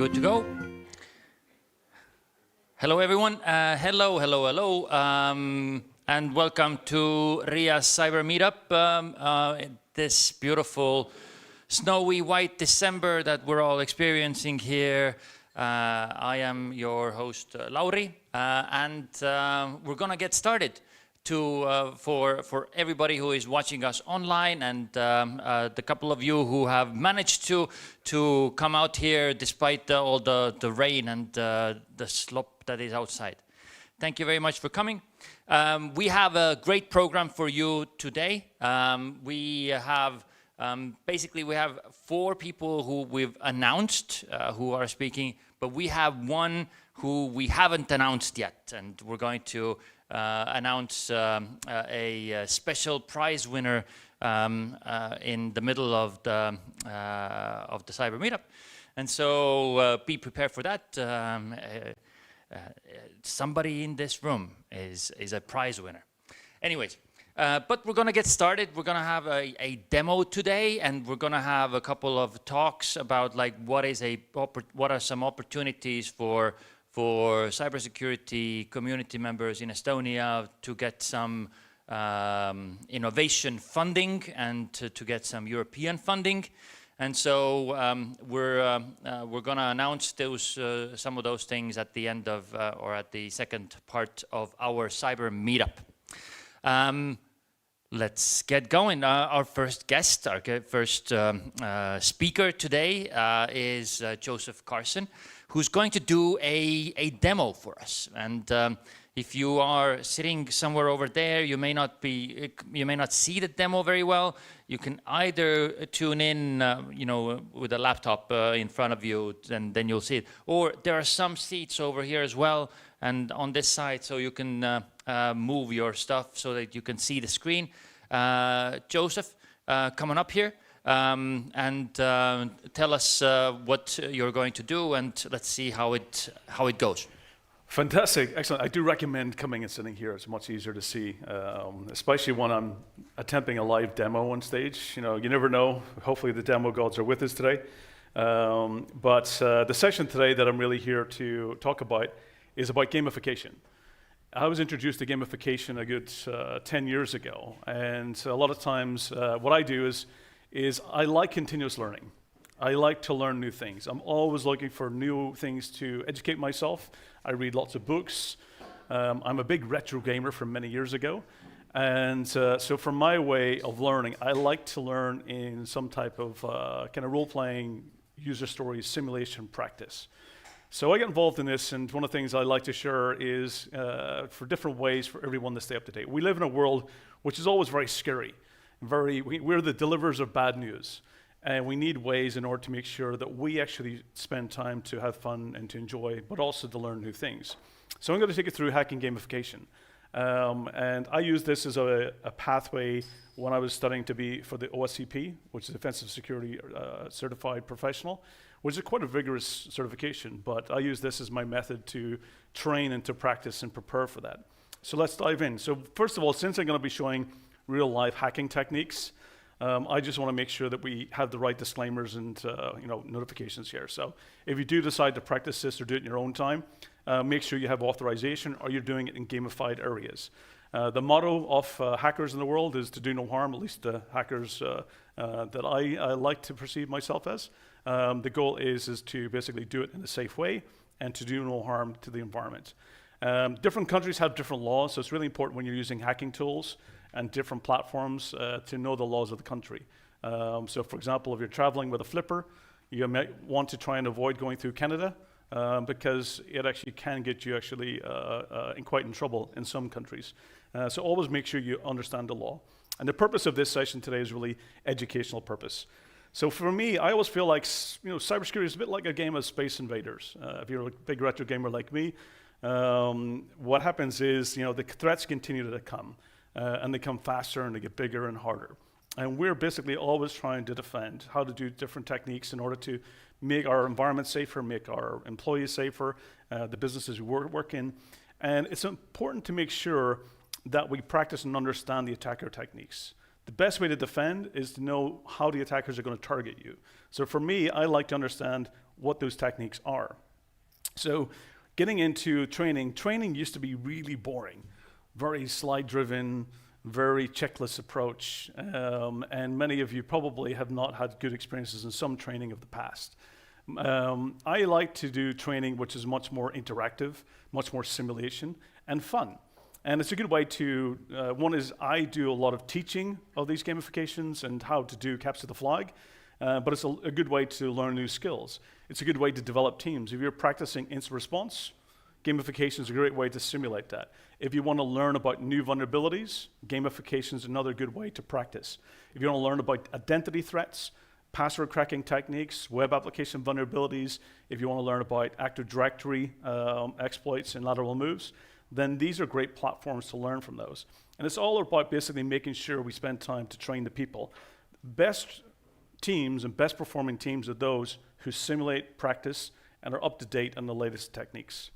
good to go? Hello everyone, hello, and welcome to RIA CyberMeetUp, this beautiful snowy white December that we're all experiencing here. I am your host, Lauri, and we're gonna get started for everybody who is watching us online and the couple of you who have managed to come out here despite all the rain and the slop that is outside. Thank you very much for coming. We have a great program for you today. We have basically we have 4 people who we've announced who are speaking, but we have one who we haven't announced yet, and we're going to announce a special prize winner in the middle of the Cyber Meetup. And so be prepared for that. Somebody in this room is a prize winner. Anyways, but we're going to get started. We're going to have a demo today, and we're going to have a couple of talks about like what are some opportunities for cybersecurity community members in Estonia to get some innovation funding and to get some European funding. And so we're going to announce those some of those things at the end of or at the second part of our Cyber Meetup. Let's get going. Our first guest, our first speaker today is Joseph Carson, who's going to do a demo for us. And if you are sitting somewhere over there, you may not see the demo very well. You can either tune in, with a laptop in front of you, and then you'll see it. Or there are some seats over here as well, and on this side, so you can move your stuff so that you can see the screen. Joseph, come on up here. And tell us what you're going to do, and let's see how it goes. Fantastic, excellent. I do recommend coming and sitting here. It's much easier to see, especially when I'm attempting a live demo on stage. You never know. Hopefully the demo gods are with us today. But the session today that I'm really here to talk about is about gamification. I was introduced to gamification a good 10 years ago, and a lot of times what I do is I like continuous learning. I like to learn new things. I'm always looking for new things to educate myself. I read lots of books. I'm a big retro gamer from many years ago. And so for my way of learning, I like to learn in some type of kind of role-playing, user stories, simulation practice. So I get involved in this, and one of the things I like to share is for different ways for everyone to stay up to date. We live in a world which is always very scary. We're the deliverers of bad news, and we need ways in order to make sure that we actually spend time to have fun and to enjoy, but also to learn new things. So I'm going to take you through hacking gamification. And I used this as a pathway when I was studying to be for the OSCP, which is Offensive Security Certified Professional, which is quite a vigorous certification, but I use this as my method to train and to practice and prepare for that. So let's dive in. So first of all, since I'm going to be showing real life hacking techniques, I just want to make sure that we have the right disclaimers and notifications here. So if you do decide to practice this or do it in your own time, make sure you have authorization or you're doing it in gamified areas. The motto of hackers in the world is to do no harm, at least the hackers that I like to perceive myself as. The goal is to basically do it in a safe way and to do no harm to the environment. Different countries have different laws, so it's really important when you're using hacking tools and different platforms to know the laws of the country. So for example, if you're traveling with a flipper, you might want to try and avoid going through Canada because it actually can get you quite in trouble in some countries. So always make sure you understand the law. And the purpose of this session today is really educational purpose. So for me, I always feel like cybersecurity is a bit like a game of Space Invaders. If you're a big retro gamer like me, what happens is the threats continue to come. And they come faster and they get bigger and harder. And we're basically always trying to defend how to do different techniques in order to make our environment safer, make our employees safer, the businesses we work in. And it's important to make sure that we practice and understand the attacker techniques. The best way to defend is to know how the attackers are going to target you. So for me, I like to understand what those techniques are. So getting into training used to be really boring, very slide-driven, very checklist approach, and many of you probably have not had good experiences in some training of the past. I like to do training which is much more interactive, much more simulation, and fun. And it's a good way to, one is I do a lot of teaching of these gamifications and how to do capture the flag, but it's a good way to learn new skills. It's a good way to develop teams. If you're practicing instant response, gamification is a great way to simulate that. If you want to learn about new vulnerabilities, gamification is another good way to practice. If you want to learn about identity threats, password cracking techniques, web application vulnerabilities, if you want to learn about Active Directory exploits and lateral moves, then these are great platforms to learn from those. And it's all about basically making sure we spend time to train the people. Best teams and best performing teams are those who simulate, practice, and are up to date on the latest techniques.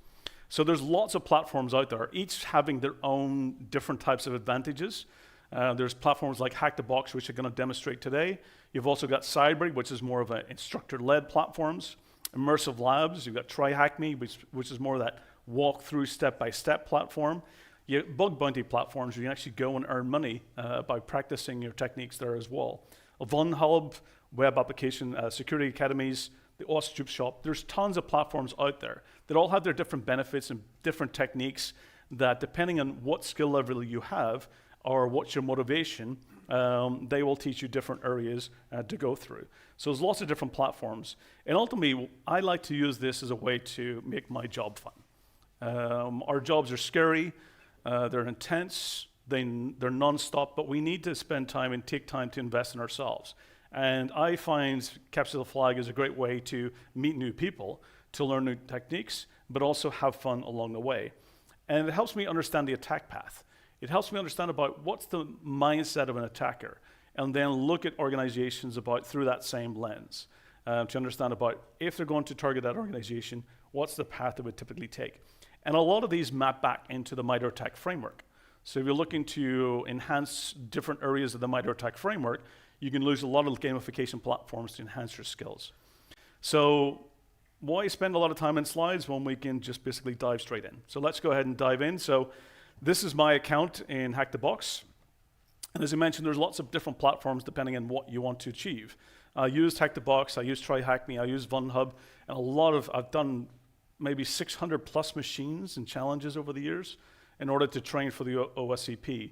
So there's lots of platforms out there, each having their own different types of advantages. There's platforms like Hack the Box, which I'm going to demonstrate today. You've also got Cyber, which is more of an instructor-led platforms. Immersive Labs, you've got TryHackMe, which is more of that walk-through step-by-step platform. You have bug bounty platforms where you can actually go and earn money by practicing your techniques there as well. A VunHub, web application security academies, the Ostrich Shop. There's tons of platforms out there that all have their different benefits and different techniques that, depending on what skill level you have or what's your motivation, they will teach you different areas to go through. So there's lots of different platforms. And ultimately, I like to use this as a way to make my job fun. Our jobs are scary, they're intense, they're non-stop, but we need to spend time and take time to invest in ourselves. And I find Capture the Flag is a great way to meet new people, to learn new techniques, but also have fun along the way. And it helps me understand the attack path. It helps me understand about what's the mindset of an attacker, and then look at organizations about through that same lens to understand about if they're going to target that organization, what's the path it would typically take. And a lot of these map back into the MITRE ATT&CK framework. So if you're looking to enhance different areas of the MITRE ATT&CK framework, you can use a lot of gamification platforms to enhance your skills. So why spend a lot of time in slides when we can just basically dive straight in? So let's go ahead and dive in. So this is my account in Hack the Box. And as I mentioned, there's lots of different platforms depending on what you want to achieve. I used Hack the Box, I used TryHackMe, I used VunHub, and I've done maybe 600 plus machines and challenges over the years in order to train for the OSCP.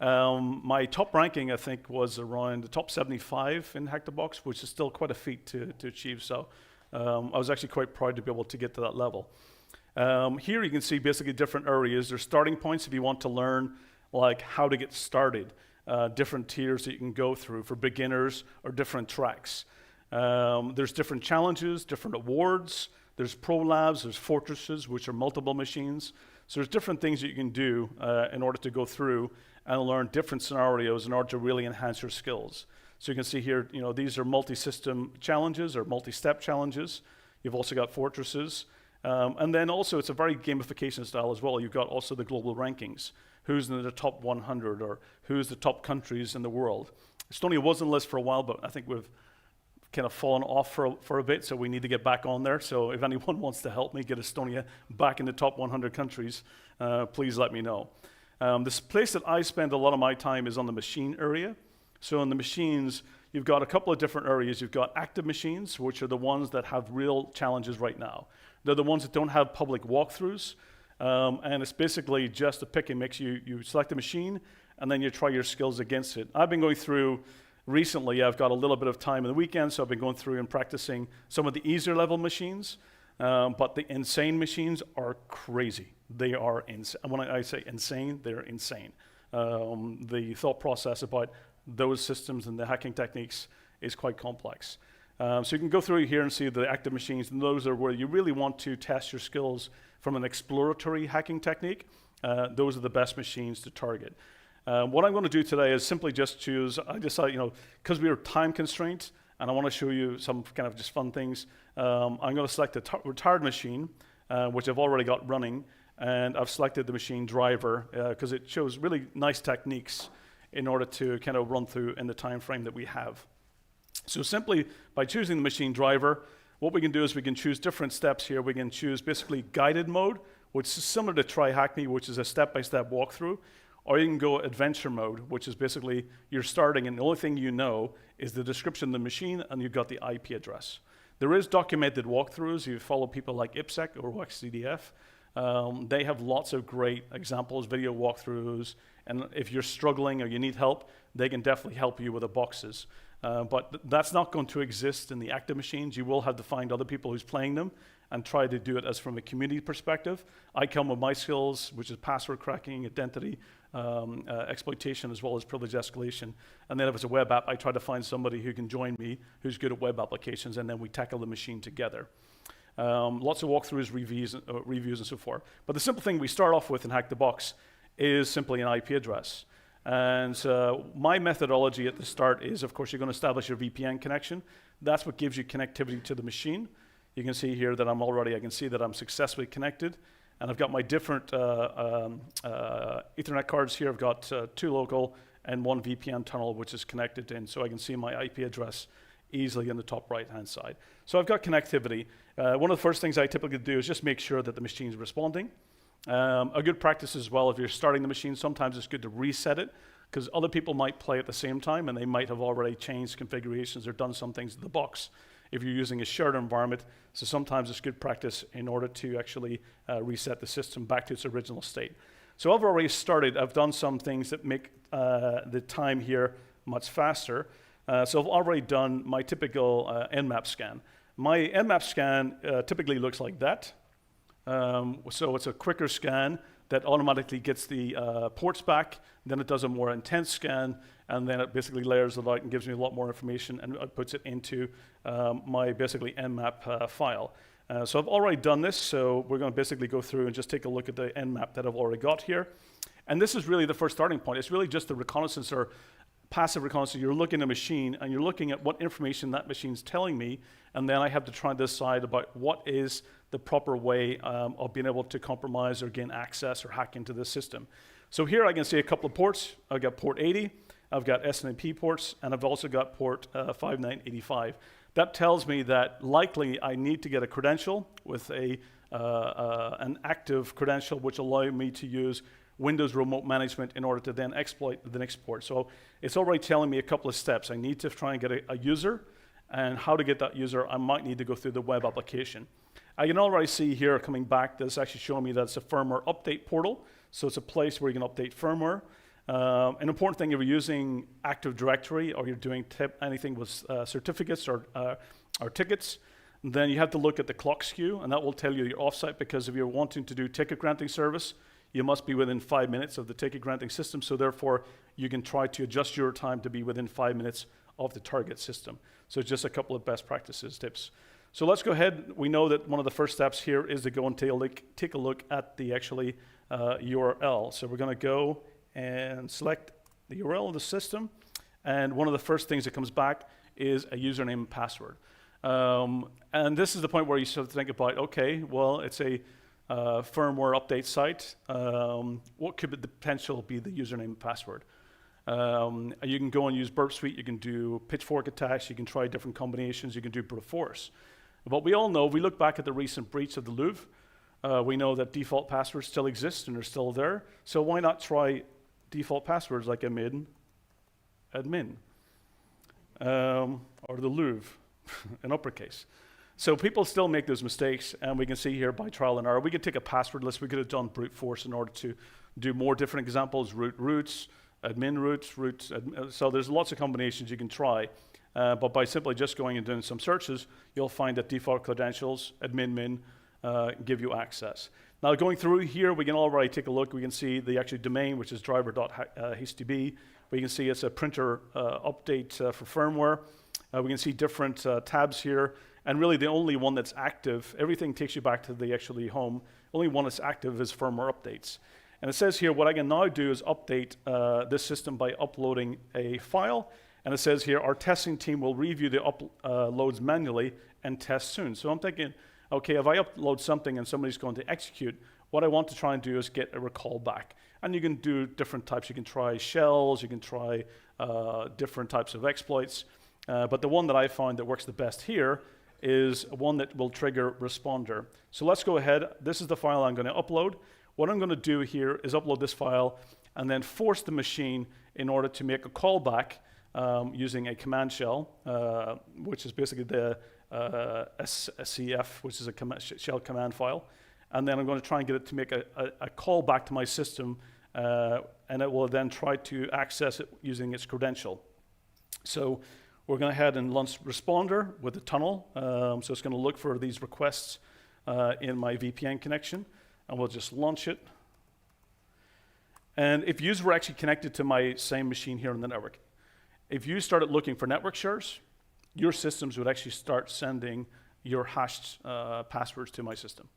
My top ranking, I think, was around the top 75 in Hack the Box, which is still quite a feat to achieve. So I was actually quite proud to be able to get to that level. Here you can see basically different areas. There's starting points if you want to learn like how to get started, different tiers that you can go through for beginners or different tracks. There's different challenges, different awards. There's pro labs, there's fortresses, which are multiple machines. So there's different things that you can do in order to go through and learn different scenarios in order to really enhance your skills. So you can see here, these are multi-system challenges or multi-step challenges. You've also got fortresses. And then also it's a very gamification style as well. You've got also the global rankings. Who's in the top 100 or who's the top countries in the world. Estonia was on the list for a while, but I think we've kind of fallen off for a bit, so we need to get back on there. So if anyone wants to help me get Estonia back in the top 100 countries, please let me know. This place that I spend a lot of my time is on the machine area. So in the machines, you've got a couple of different areas. You've got active machines, which are the ones that have real challenges right now. They're the ones that don't have public walkthroughs, and it's basically just a pick and mix. You select a machine, and then you try your skills against it. I've been going through recently, I've got a little bit of time in the weekend, so I've been going through and practicing some of the easier level machines, but the insane machines are crazy. They are insane. When I say insane, they're insane. The thought process about those systems and the hacking techniques is quite complex. So you can go through here and see the active machines, and those are where you really want to test your skills from an exploratory hacking technique. Those are the best machines to target. What I'm going to do today is simply just choose, I decided, because we are time constrained, and I want to show you some kind of just fun things, I'm going to select a retired machine, which I've already got running, and I've selected the machine driver, because it shows really nice techniques in order to kind of run through in the time frame that we have. So simply by choosing the machine driver, what we can do is we can choose different steps here. We can choose basically guided mode, which is similar to Try Hack Me, which is a step-by-step walkthrough. Or you can go adventure mode, which is basically you're starting and the only thing you know is the description of the machine and you've got the IP address. There is documented walkthroughs. You follow people like IPSEC or WXCDF. They have lots of great examples, video walkthroughs, and if you're struggling or you need help, they can definitely help you with the boxes. But that's not going to exist in the active machines. You will have to find other people who's playing them and try to do it as from a community perspective. I come with my skills, which is password cracking, identity exploitation, as well as privilege escalation. And then if it's a web app, I try to find somebody who can join me who's good at web applications, and then we tackle the machine together. Lots of walkthroughs, reviews, and so forth. But the simple thing we start off with in Hack the Box is simply an IP address. And my methodology at the start is, of course, you're going to establish your VPN connection. That's what gives you connectivity to the machine. You can see here that I can see that I'm successfully connected. And I've got my different Ethernet cards here. I've got 2 local and 1 VPN tunnel, which is connected in. So I can see my IP address easily in the top right-hand side. So I've got connectivity. One of the first things I typically do is just make sure that the machine's responding. A good practice as well, if you're starting the machine, sometimes it's good to reset it because other people might play at the same time and they might have already changed configurations or done some things in the box if you're using a shared environment. So sometimes it's good practice in order to actually reset the system back to its original state. So I've already started. I've done some things that make the time here much faster. So I've already done my typical Nmap scan. My Nmap scan typically looks like that. So it's a quicker scan that automatically gets the ports back, then it does a more intense scan, and then it basically layers it out and gives me a lot more information and puts it into my basically Nmap file. So I've already done this, so we're going to basically go through and just take a look at the Nmap that I've already got here. And this is really the first starting point. It's really just the reconnaissance or passive reconnaissance. You're looking at a machine and you're looking at what information that machine's telling me, and then I have to try and decide about what is the proper way of being able to compromise or gain access or hack into this system. So here I can see a couple of ports. I've got port 80, I've got SNMP ports, and I've also got port 5985. That tells me that likely I need to get a credential with an active credential which allow me to use Windows remote management in order to then exploit the next port. So it's already telling me a couple of steps. I need to try and get a user, and how to get that user, I might need to go through the web application. I can already see here coming back that it's actually showing me that it's a firmware update portal. So it's a place where you can update firmware. An important thing, if you're using Active Directory or you're doing anything with certificates or tickets, then you have to look at the clock skew, and that will tell you your offsite, because if you're wanting to do ticket granting service, you must be within 5 minutes of the ticket granting system, so therefore you can try to adjust your time to be within 5 minutes of the target system. So just a couple of best practices tips. So let's go ahead. We know that one of the first steps here is to go and take a look at the actually URL. So we're going to go and select the URL of the system, and one of the first things that comes back is a username and password. And this is the point where you sort of think about, okay, well, it's a firmware update site. What could the potential be the username and password? You can go and use Burp Suite, you can do pitchfork attacks, you can try different combinations, you can do brute force. But we all know, if we look back at the recent breach of the Louvre, we know that default passwords still exist and are still there. So why not try default passwords like admin, or the Louvre in uppercase. So people still make those mistakes, and we can see here by trial and error. We could take a password list, we could have done brute force in order to do more different examples, roots, admin roots. So there's lots of combinations you can try. But by simply just going and doing some searches, you'll find that default credentials, admin give you access. Now going through here, we can already take a look. We can see the actual domain, which is driver.htb. We can see it's a printer update for firmware. We can see different tabs here. And really the only one that's active, everything takes you back to the actually home. Only one that's active is firmware updates. And it says here, what I can now do is update this system by uploading a file. And it says here, our testing team will review the uploads manually and test soon. So I'm thinking, okay, if I upload something and somebody's going to execute, what I want to try and do is get a recall back. And you can do different types. You can try shells, you can try different types of exploits. But the one that I found that works the best here is one that will trigger responder. So let's go ahead. This is the file I'm going to upload. What I'm going to do here is upload this file and then force the machine in order to make a callback using a command shell, which is basically the SCF, which is a shell command file. And then I'm going to try and get it to make a call back to my system, and it will then try to access it using its credential. So we're going to head and launch responder with the tunnel. So it's going to look for these requests in my VPN connection, and we'll just launch it. And if you were actually connected to my same machine here on the network, if you started looking for network shares, your systems would actually start sending your hashed passwords to my system.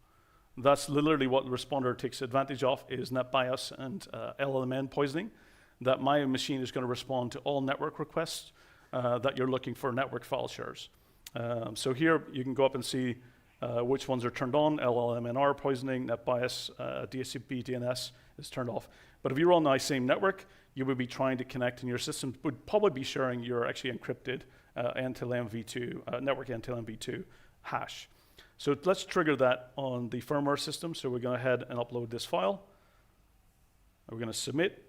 That's literally what the responder takes advantage of, is net bias and LLM poisoning, that my machine is going to respond to all network requests that you're looking for network file shares. So here you can go up and see which ones are turned on. LLMNR poisoning, net bias, DHCP, DNS is turned off. But if you're on the same network, you would be trying to connect, and your system would probably be sharing your actually encrypted end-to-end v2, network end-to-end v2 hash. So let's trigger that on the firmware system. So we're going to head and upload this file. We're going to submit.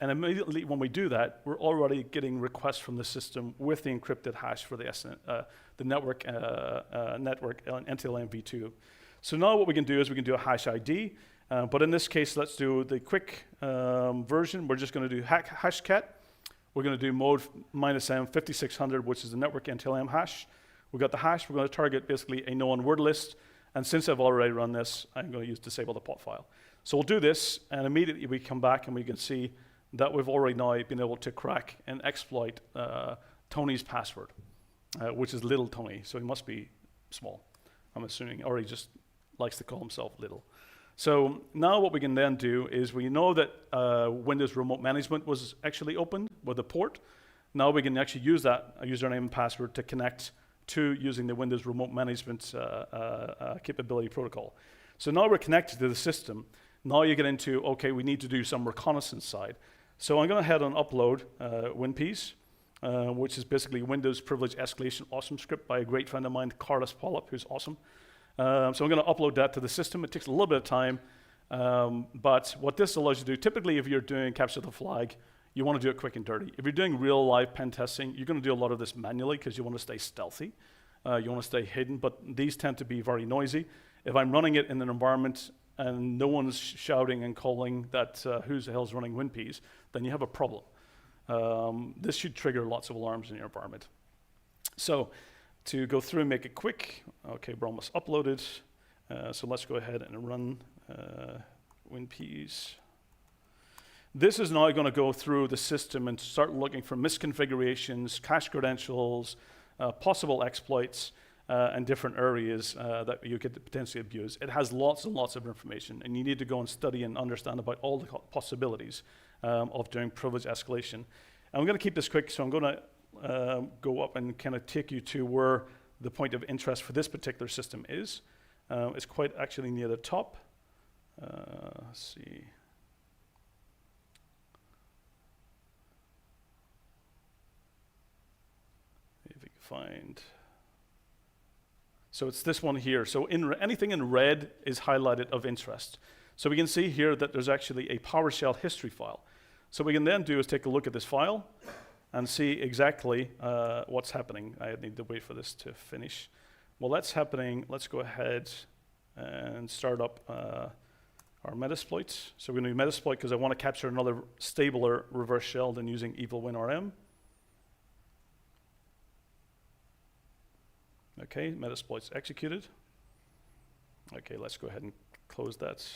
And immediately when we do that, we're already getting requests from the system with the encrypted hash for the network end-to-end v2. So now what we can do is we can do a hash ID. But in this case, let's do the quick version. We're just going to do hashcat. We're going to do mode -m 5600, which is the network end-to-end hash. We've got the hash. We're going to target basically a known word list. And since I've already run this, I'm going to use disable the pot file. So we'll do this, and immediately we come back and we can see that we've already now been able to crack and exploit Tony's password, which is little Tony. So he must be small, I'm assuming, or he just likes to call himself little. So now what we can then do is we know that Windows Remote Management was actually opened with a port. Now we can actually use that username and password to connect to using the Windows Remote Management capability protocol. So now we're connected to the system. Now you get into, okay, we need to do some reconnaissance side. So I'm going to head and upload WinPs, which is basically Windows Privilege Escalation Awesome script by a great friend of mine, Carlos Polyp, who's awesome. So I'm going to upload that to the system. It takes a little bit of time, but what this allows you to do, typically if you're doing capture the flag, you want to do it quick and dirty. If you're doing real live pen testing, you're going to do a lot of this manually because you want to stay stealthy. You want to stay hidden, but these tend to be very noisy. If I'm running it in an environment and no one's shouting and calling that who the hell's running WinPs, then you have a problem. This should trigger lots of alarms in your environment. So to go through and make it quick, okay, we're almost uploaded. So let's go ahead and run WinPs. This is now going to go through the system and start looking for misconfigurations, cache credentials, possible exploits, and different areas that you could potentially abuse. It has lots and lots of information, and you need to go and study and understand about all the possibilities of doing privilege escalation. And I'm going to keep this quick, so I'm going to go up and kind of take you to where the point of interest for this particular system is. It's quite actually near the top. Let's see. If we can find. So it's this one here. So anything in red is highlighted of interest. So we can see here that there's actually a PowerShell history file. So what we can then do is take a look at this file and see exactly what's happening. I need to wait for this to finish. Well, that's happening. Let's go ahead and start up our Metasploit. So we're going to do Metasploit because I want to capture another stabler reverse shell than using EvilWinRM. Okay, Metasploit's executed. Okay, let's go ahead and close that.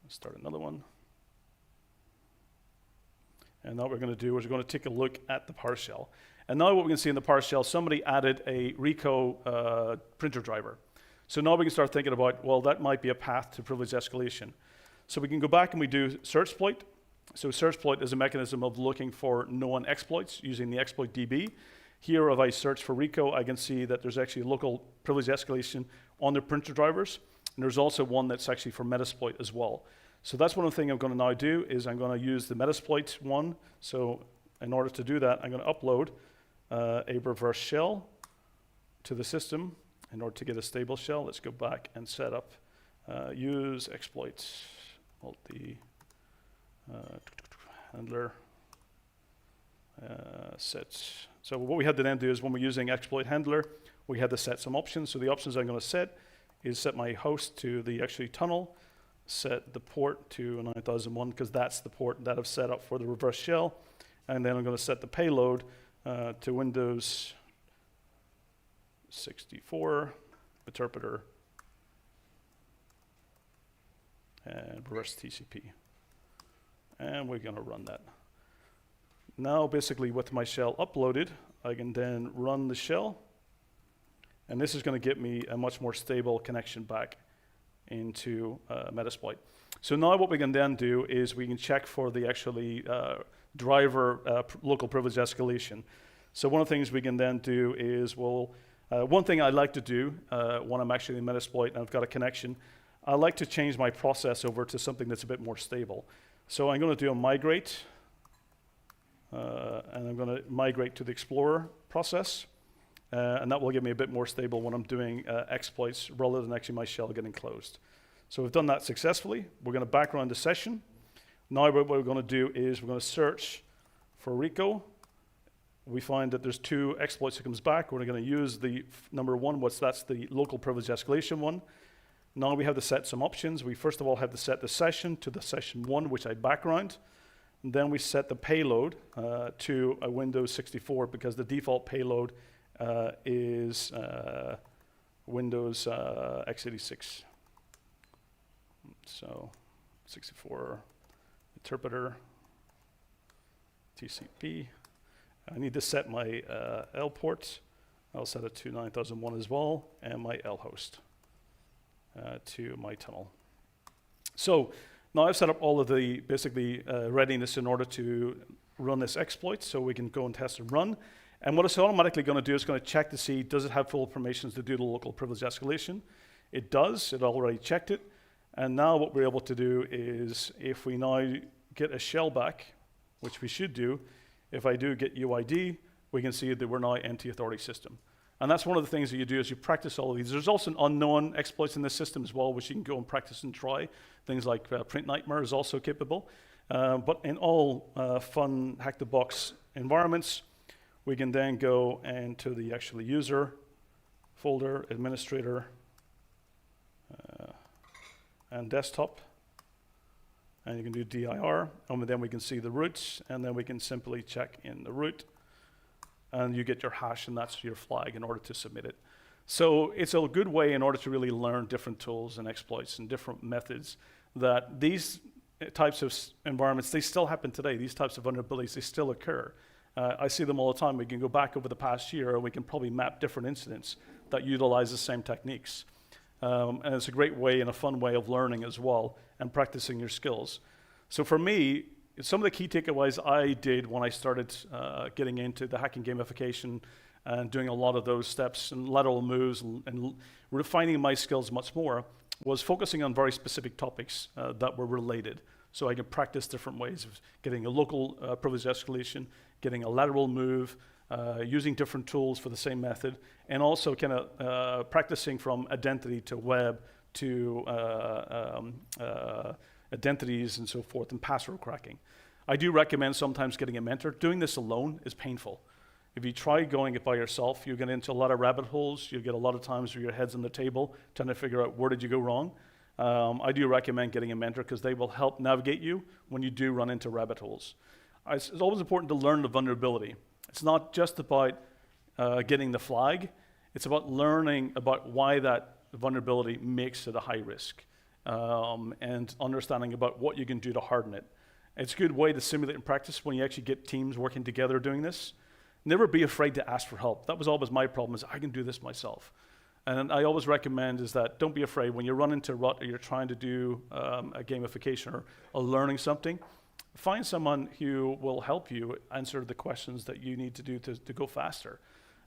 Let's start another one. And now what we're going to do is we're going to take a look at the PowerShell. And now what we can see in the PowerShell, somebody added a Rico printer driver. So now we can start thinking about, well, that might be a path to privilege escalation. So we can go back and we do searchploit. So searchploit is a mechanism of looking for known exploits using the exploit DB. Here, if I search for Rico, I can see that there's actually local privilege escalation on the printer drivers. And there's also one that's actually for Metasploit as well. So that's one of the things I'm going to now do is I'm going to use the Metasploit one. So in order to do that, I'm going to upload a reverse shell to the system in order to get a stable shell. Let's go back and set up use exploits multi handler sets. So what we had to then do is when we're using exploit handler, we had to set some options. So the options I'm going to set is set my host to the actually tunnel, set the port to 9001 because that's the port that I've set up for the reverse shell, and then I'm going to set the payload to Windows 64 interpreter and reverse TCP, and we're going to run that. Now basically with my shell uploaded, I can then run the shell, and this is going to get me a much more stable connection back into Metasploit. So now what we can then do is we can check for the actually driver local privilege escalation. So one of the things we can then do is one thing I like to do when I'm actually in Metasploit and I've got a connection, I like to change my process over to something that's a bit more stable. So I'm going to do a migrate, and I'm going to migrate to the Explorer process, and that will give me a bit more stable when I'm doing exploits rather than actually my shell getting closed. So we've done that successfully. We're going to background the session. Now what we're going to do is we're going to search for RICO. We find that there's 2 exploits that comes back. We're going to use the number 1, that's the local privilege escalation one. Now we have to set some options. We first of all have to set the session to the session 1, which I background. And then we set the payload to a Windows 64 because the default payload is Windows x86. So 64 interpreter, TCP. I need to set my L port. I'll set it to 9001 as well, and my L host to my tunnel. So now I've set up all of the basically readiness in order to run this exploit, so we can go and test and run. And what it's automatically going to do is going to check to see, does it have full permissions to do the local privilege escalation? It does. It already checked it. And now what we're able to do is, if we now get a shell back, which we should do, if I do get UID, we can see that we're now empty authority system. And that's one of the things that you do is you practice all of these. There's also unknown exploits in this system as well, which you can go and practice and try. Things like Print Nightmare is also capable. But in all fun hack-the-box environments, we can then go into the actually user folder, administrator, and desktop. And you can do dir, and then we can see the roots, and then we can simply check in the root, and you get your hash, and that's your flag in order to submit it. So it's a good way in order to really learn different tools and exploits and different methods that these types of environments, they still happen today. These types of vulnerabilities, they still occur. I see them all the time. We can go back over the past year, and we can probably map different incidents that utilize the same techniques. And it's a great way and a fun way of learning as well and practicing your skills. So for me, some of the key takeaways I did when I started getting into the hacking gamification and doing a lot of those steps and lateral moves and refining my skills much more was focusing on very specific topics that were related. So I could practice different ways of getting a local privilege escalation, getting a lateral move, using different tools for the same method, and also kind of practicing from identity to web to identities and so forth, and password cracking. I do recommend sometimes getting a mentor. Doing this alone is painful. If you try going it by yourself, you get into a lot of rabbit holes. You get a lot of times where your head's on the table trying to figure out where did you go wrong. I do recommend getting a mentor because they will help navigate you when you do run into rabbit holes. It's always important to learn the vulnerability. It's not just about getting the flag. It's about learning about why that vulnerability makes it a high risk and understanding about what you can do to harden it. It's a good way to simulate and practice when you actually get teams working together doing this. Never be afraid to ask for help. That was always my problem, is I can do this myself. And I always recommend is that don't be afraid when you run into a rut or you're trying to do a gamification or learning something. Find someone who will help you answer the questions that you need to do to go faster.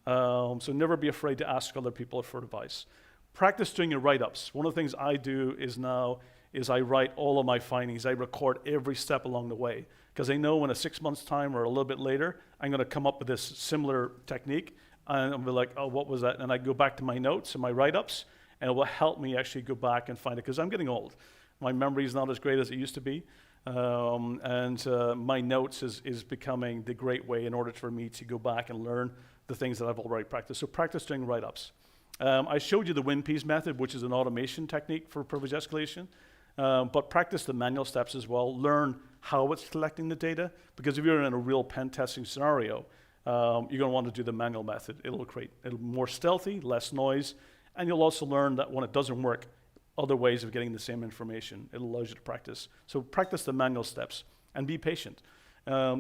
So never be afraid to ask other people for advice. Practice doing your write-ups. One of the things I do is now is I write all of my findings. I record every step along the way, because I know in a 6 months' time or a little bit later, I'm going to come up with this similar technique, and I'll be like, oh, what was that? And I go back to my notes and my write-ups, and it will help me actually go back and find it, because I'm getting old. My memory is not as great as it used to be, and my notes is becoming the great way in order for me to go back and learn the things that I've already practiced. So practice doing write-ups. I showed you the WinPeas method, which is an automation technique for privilege escalation, but practice the manual steps as well. Learn how it's collecting the data, because if you're in a real pen testing scenario, you're going to want to do the manual method. It'll be more stealthy, less noise, and you'll also learn that when it doesn't work, other ways of getting the same information. It allows you to practice. So practice the manual steps and be patient.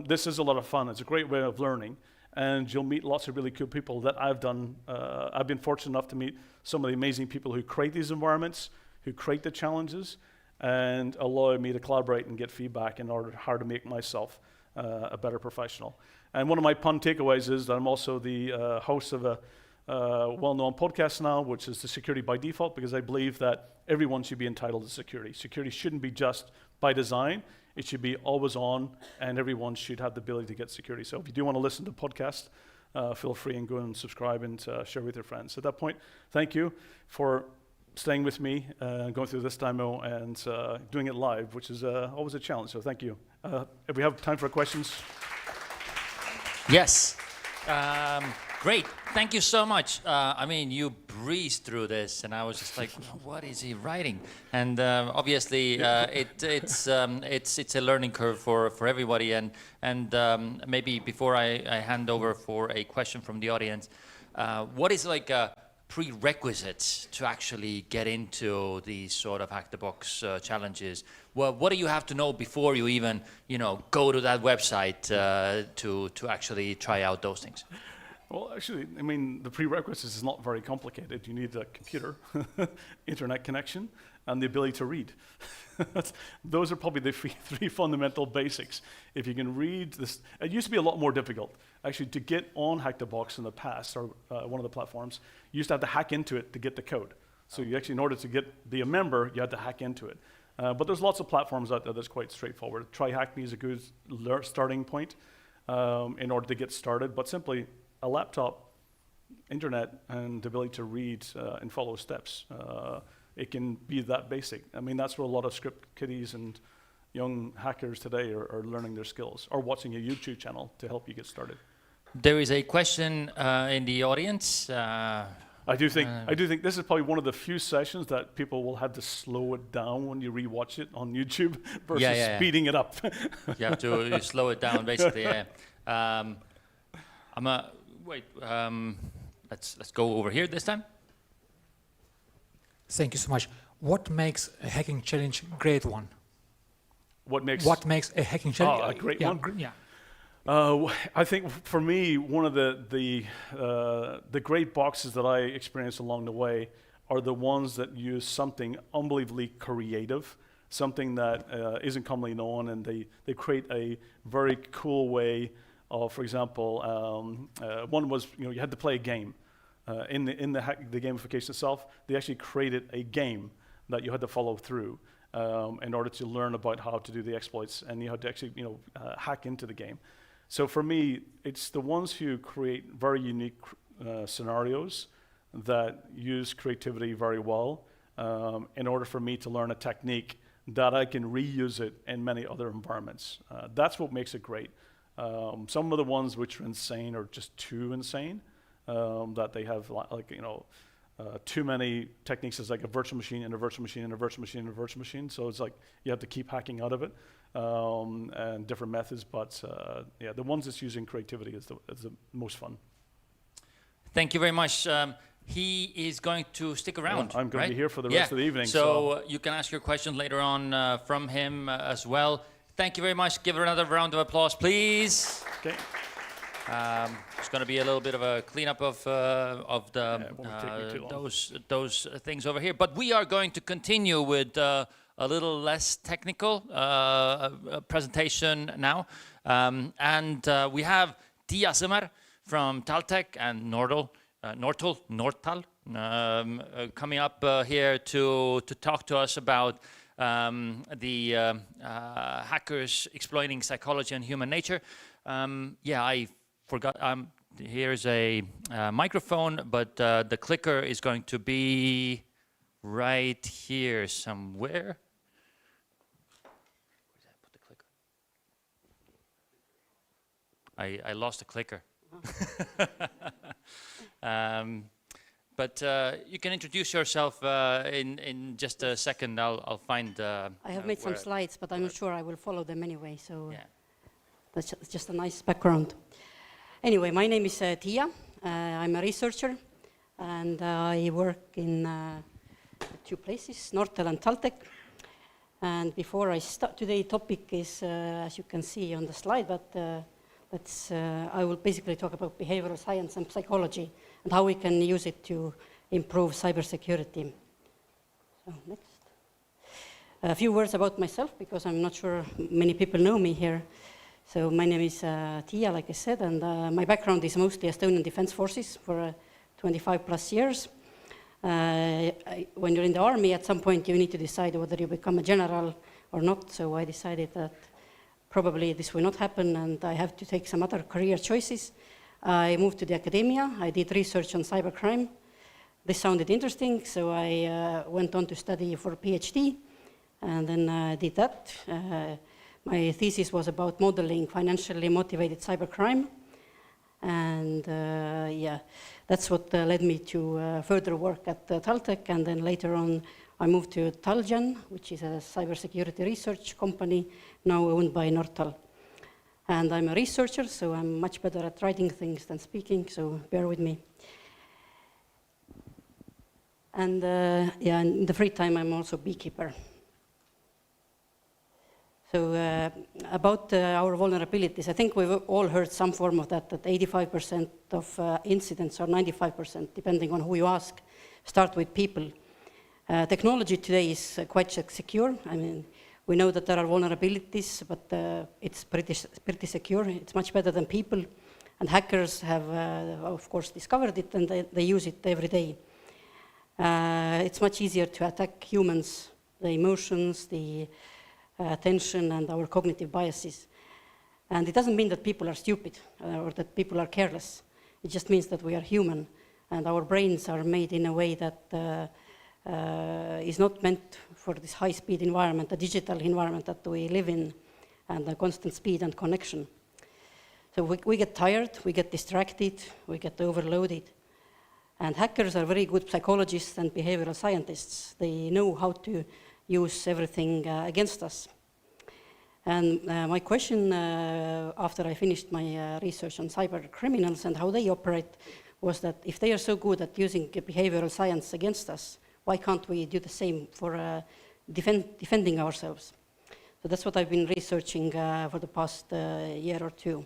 This is a lot of fun. It's a great way of learning, and you'll meet lots of really cool people that I've been fortunate enough to meet some of the amazing people who create these environments, who create the challenges, and allow me to collaborate and get feedback in order how to make myself a better professional. And one of my pun takeaways is that I'm also the host of a well-known podcast now, which is the Security by Default, because I believe that everyone should be entitled to security. Security shouldn't be just by design. It should be always on, and everyone should have the ability to get security. So if you do want to listen to the podcast, feel free and go and subscribe and share with your friends. At that point, thank you for staying with me, going through this demo and doing it live, which is always a challenge. So thank you. If we have time for questions. Yes. Great. Thank you so much. I mean, you breezed through this, and I was just like, what is he writing? And obviously, it's a learning curve for everybody. And maybe before I hand over for a question from the audience, what is like a prerequisites to actually get into these sort of hack the box challenges? Well, what do you have to know before you even, go to that website to actually try out those things? Well, actually, I mean, the prerequisites is not very complicated. You need a computer, internet connection, and the ability to read. Those are probably the three fundamental basics. If you can read this, it used to be a lot more difficult. Actually, to get on Hack the Box in the past, or one of the platforms, you used to have to hack into it to get the code. So you actually, in order to be a member, you had to hack into it. But there's lots of platforms out there that's quite straightforward. TryHackMe is a good starting point in order to get started, but simply a laptop, internet, and the ability to read and follow steps. It can be that basic. I mean, that's where a lot of script kiddies and young hackers today are learning their skills, or watching a YouTube channel to help you get started. There is a question in the audience. I do think this is probably one of the few sessions that people will have to slow it down when you rewatch it on YouTube versus speeding it up. You have to slow it down, basically. Let's go over here this time. Thank you so much. What makes a hacking challenge a great one? What makes a hacking challenge a great one? Yeah. I think for me, one of the great boxes that I experienced along the way are the ones that use something unbelievably creative, something that isn't commonly known, and they create a very cool way of, for example, one was you had to play a game. In the gamification itself, they actually created a game that you had to follow through in order to learn about how to do the exploits, and you had to actually hack into the game. So for me, it's the ones who create very unique scenarios that use creativity very well in order for me to learn a technique that I can reuse it in many other environments. That's what makes it great. Some of the ones which are insane are just too insane, that they have too many techniques. Is like a virtual machine and a virtual machine and a virtual machine and a virtual machine. So it's like you have to keep hacking out of it, and different methods. But the ones that's using creativity is the most fun. Thank you very much. He is going to stick around. I'm going to be here for the rest of the evening. So you can ask your question later on from him as well. Thank you very much. Give another round of applause, please. Okay. It's going to be a little bit of a cleanup of those things over here. But we are going to continue with a little less technical presentation now. And we have Tiia Sõmer from Taltech and Nortal coming up here to talk to us about the hackers exploiting psychology and human nature. Yeah, I forgot, here's a microphone, but the clicker is going to be right here somewhere. Where did I put the clicker? I lost the clicker. But you can introduce yourself in just a second. I'll find. I have made some slides, but I'm not sure I will follow them anyway. So yeah. That's just a nice background. Anyway, my name is Tiia. I'm a researcher, and I work in 2 places, Nortal and Taltech. And before I start, today's topic is, as you can see on the slide, but I will basically talk about behavioral science and psychology and how we can use it to improve cybersecurity. So next. A few words about myself, because I'm not sure many people know me here. So my name is Tiia, like I said, and my background is mostly Estonian Defense Forces for 25 plus years. When you're in the army, at some point you need to decide whether you become a general or not, so I decided that probably this will not happen and I have to take some other career choices. I moved to the academia. I did research on cybercrime. This sounded interesting, so I went on to study for a PhD, and then I did that. My thesis was about modeling financially motivated cybercrime, and yeah, that's what led me to further work at Taltech, and then later on I moved to Talgen, which is a cybersecurity research company now owned by Nortal. And I'm a researcher, so I'm much better at writing things than speaking, so bear with me. And yeah, in the free time, I'm also a beekeeper. So about our vulnerabilities, I think we've all heard some form of that 85% of incidents, or 95%, depending on who you ask, start with people. Technology today is quite secure. I mean, we know that there are vulnerabilities, but it's pretty secure. It's much better than people. And hackers have, of course, discovered it, and they use it every day. It's much easier to attack humans, the emotions, the attention, and our cognitive biases. And it doesn't mean that people are stupid or that people are careless. It just means that we are human, and our brains are made in a way that is not meant for this high-speed environment, the digital environment that we live in, and the constant speed and connection. So we get tired, we get distracted, we get overloaded. And hackers are very good psychologists and behavioral scientists. They know how to use everything against us. And my question after I finished my research on cyber criminals and how they operate was that if they are so good at using behavioral science against us, why can't we do the same for defending ourselves? So that's what I've been researching for the past year or two.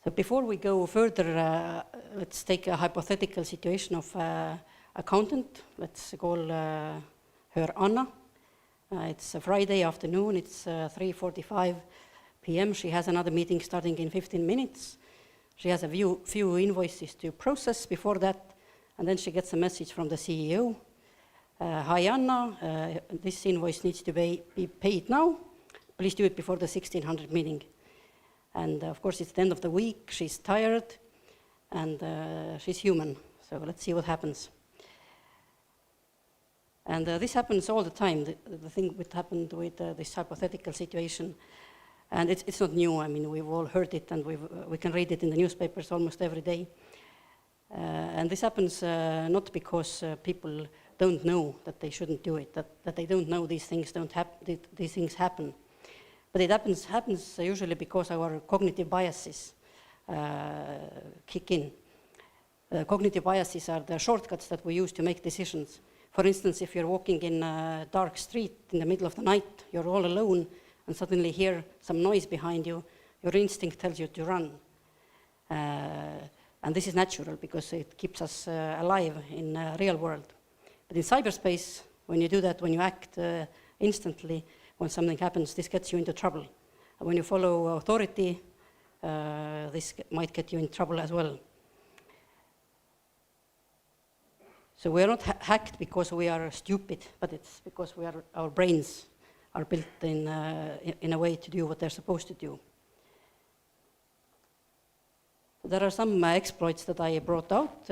So before we go further, let's take a hypothetical situation of accountant. Let's call her Anna. It's a Friday afternoon. It's 3:45 p.m. She has another meeting starting in 15 minutes. She has a few invoices to process before that, and then she gets a message from the CEO. Hi, Anna, this invoice needs to be paid now. Please do it before the 1600 meeting. And of course, it's the end of the week. She's tired, and she's human. So let's see what happens. And this happens all the time, the thing that happened with this hypothetical situation. And it's not new. I mean, we've all heard it, and we can read it in the newspapers almost every day. And this happens not because people don't know that they shouldn't do it, that they don't know these things these things happen. But it happens usually because our cognitive biases kick in. Cognitive biases are the shortcuts that we use to make decisions. For instance, if you're walking in a dark street in the middle of the night, you're all alone, and suddenly hear some noise behind you, your instinct tells you to run. And this is natural because it keeps us alive in the real world. But in cyberspace, when you do that, when you act instantly, when something happens, this gets you into trouble. And when you follow authority, this might get you in trouble as well. So we are not hacked because we are stupid, but it's because our brains are built in a way to do what they're supposed to do. There are some exploits that I brought out,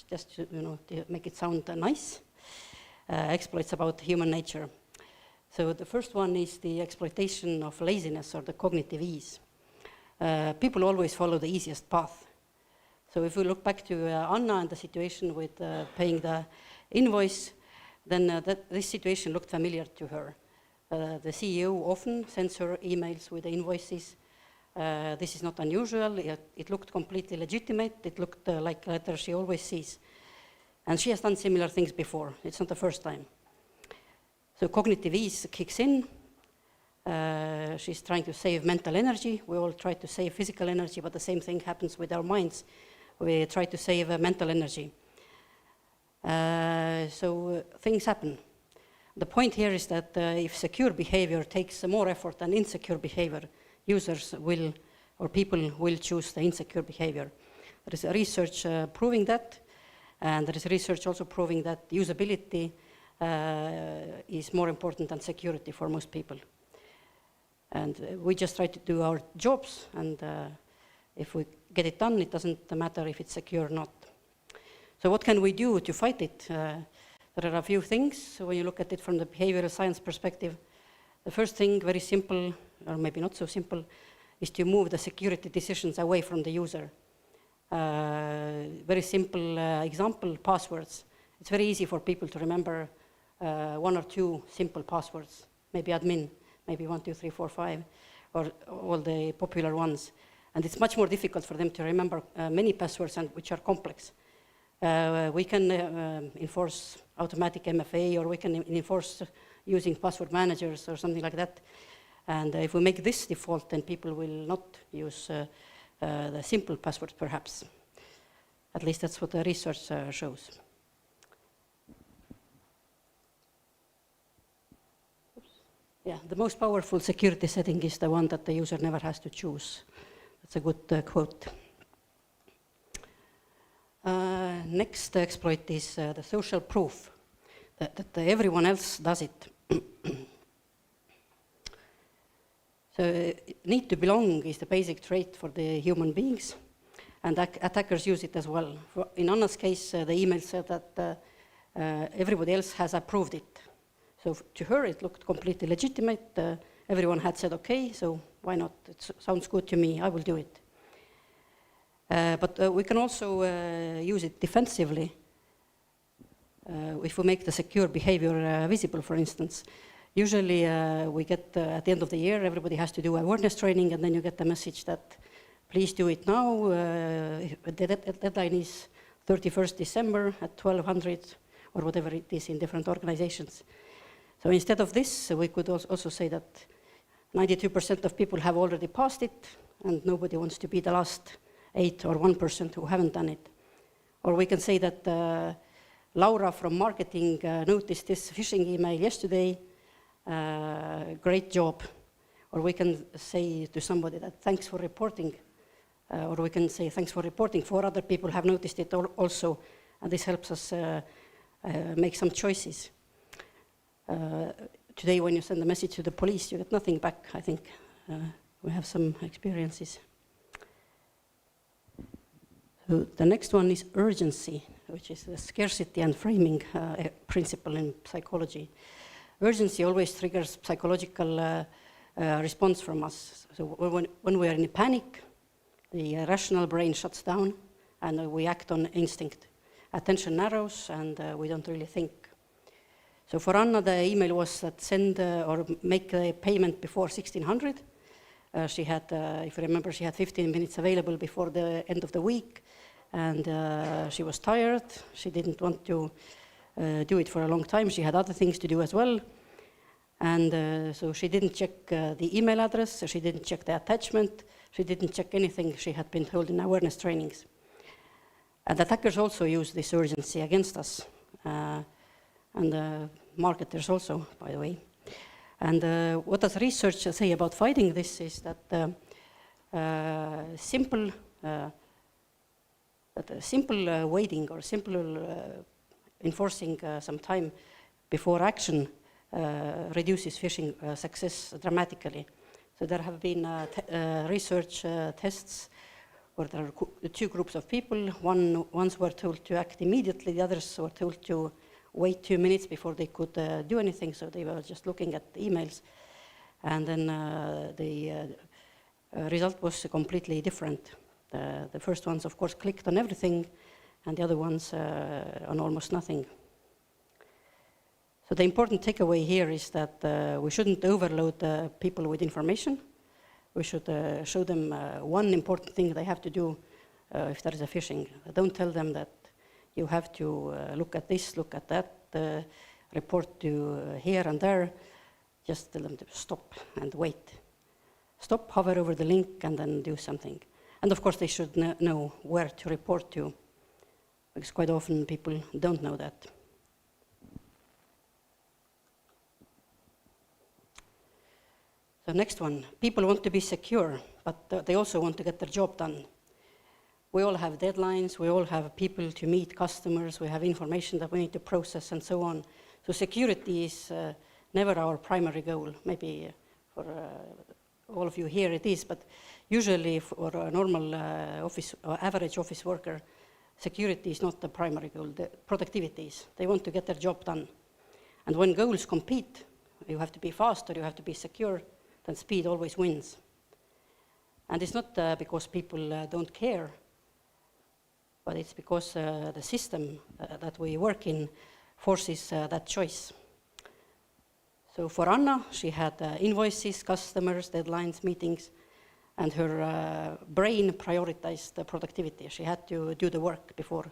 just to, to make it sound nice. Exploits about human nature. So the first one is the exploitation of laziness or the cognitive ease. People always follow the easiest path. So if we look back to Anna and the situation with paying the invoice, then this situation looked familiar to her. The CEO often sends her emails with the invoices. This is not unusual. It looked completely legitimate. It looked like a letter she always sees. And she has done similar things before. It's not the first time. So cognitive ease kicks in. She's trying to save mental energy. We all try to save physical energy, but the same thing happens with our minds. We try to save mental energy. So things happen. The point here is that if secure behavior takes more effort than insecure behavior, users will, or people will choose the insecure behavior. There is research proving that, and there is research also proving that usability is more important than security for most people. And we just try to do our jobs, and if we get it done, it doesn't matter if it's secure or not. So what can we do to fight it? There are a few things. So when you look at it from the behavioral science perspective, the first thing, very simple, or maybe not so simple, is to move the security decisions away from the user. Very simple example, passwords. It's very easy for people to remember 1 or 2 simple passwords, maybe admin, maybe 1, 2, 3, 4, 5, or all the popular ones. And it's much more difficult for them to remember many passwords which are complex. We can enforce automatic MFA, or we can enforce using password managers or something like that. And if we make this default, then people will not use the simple passwords, perhaps. At least that's what the research shows. Yeah, the most powerful security setting is the one that the user never has to choose. That's a good quote. Next exploit is the social proof, that everyone else does it. So need to belong is the basic trait for the human beings, and attackers use it as well. In Anna's case, the email said that everybody else has approved it. So to her, it looked completely legitimate. Everyone had said, okay, so why not? It sounds good to me, I will do it. But we can also use it defensively. If we make the secure behavior visible, for instance. Usually we get, at the end of the year, everybody has to do awareness training, and then you get the message that please do it now. The deadline is 31st December at 1200, or whatever it is in different organizations. So instead of this, we could also say that 92% of people have already passed it, and nobody wants to be the last 8 or 1% who haven't done it. Or we can say that Laura from marketing noticed this phishing email yesterday. Great job. Or we can say to somebody that thanks for reporting. Or we can say thanks for reporting. 4 other people have noticed it also, and this helps us make some choices. Today, when you send a message to the police, you get nothing back, I think. We have some experiences. So the next one is urgency, which is the scarcity and framing principle in psychology. Urgency always triggers psychological response from us. So when we are in a panic, the rational brain shuts down and we act on instinct. Attention narrows and we don't really think. So for Anna, the email was that send or make a payment before 1600. She had, if you remember, she had 15 minutes available before the end of the week, and she was tired. She didn't want to do it for a long time. She had other things to do as well. And so she didn't check the email address, so she didn't check the attachment, she didn't check anything she had been told in awareness trainings. And attackers also use this urgency against us, and marketers also, by the way. And what does research say about fighting this is that simple waiting or simple enforcing some time before action reduces phishing success dramatically. So there have been research tests where there are two groups of people. Ones were told to act immediately, the others were told to wait 2 minutes before they could do anything, so they were just looking at the emails. And then the result was completely different. The first ones, of course, clicked on everything, and the other ones on almost nothing. So the important takeaway here is that we shouldn't overload people with information. We should show them one important thing they have to do if there is a phishing. Don't tell them that you have to look at this, look at that, report to here and there. Just tell them to stop and wait. Stop, hover over the link, and then do something. And of course, they should know where to report to, because quite often people don't know that. The next one, people want to be secure, but they also want to get their job done. We all have deadlines, we all have people to meet, customers, we have information that we need to process and so on. So security is never our primary goal. Maybe for all of you here it is, but usually for a normal office or average office worker, security is not the primary goal, the productivity is. They want to get their job done. And when goals compete, you have to be fast or you have to be secure, then speed always wins. And it's not because people don't care, but it's because the system that we work in forces that choice. So for Anna, she had invoices, customers, deadlines, meetings, and her brain prioritized the productivity. She had to do the work before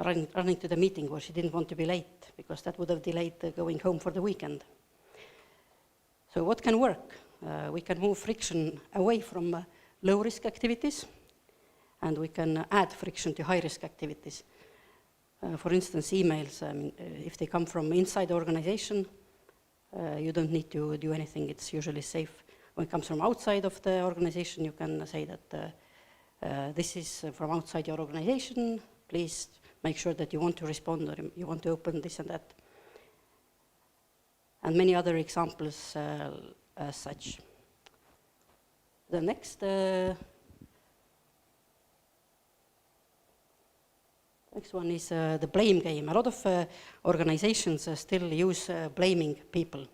running to the meeting where she didn't want to be late, because that would have delayed going home for the weekend. So what can work? We can move friction away from low-risk activities, and we can add friction to high-risk activities. For instance, emails, if they come from inside the organization, you don't need to do anything. It's usually safe. When it comes from outside of the organization, you can say that this is from outside your organization. Please make sure that you want to respond or you want to open this and that. And many other examples as such. The next one is the blame game. A lot of organizations still use blaming people.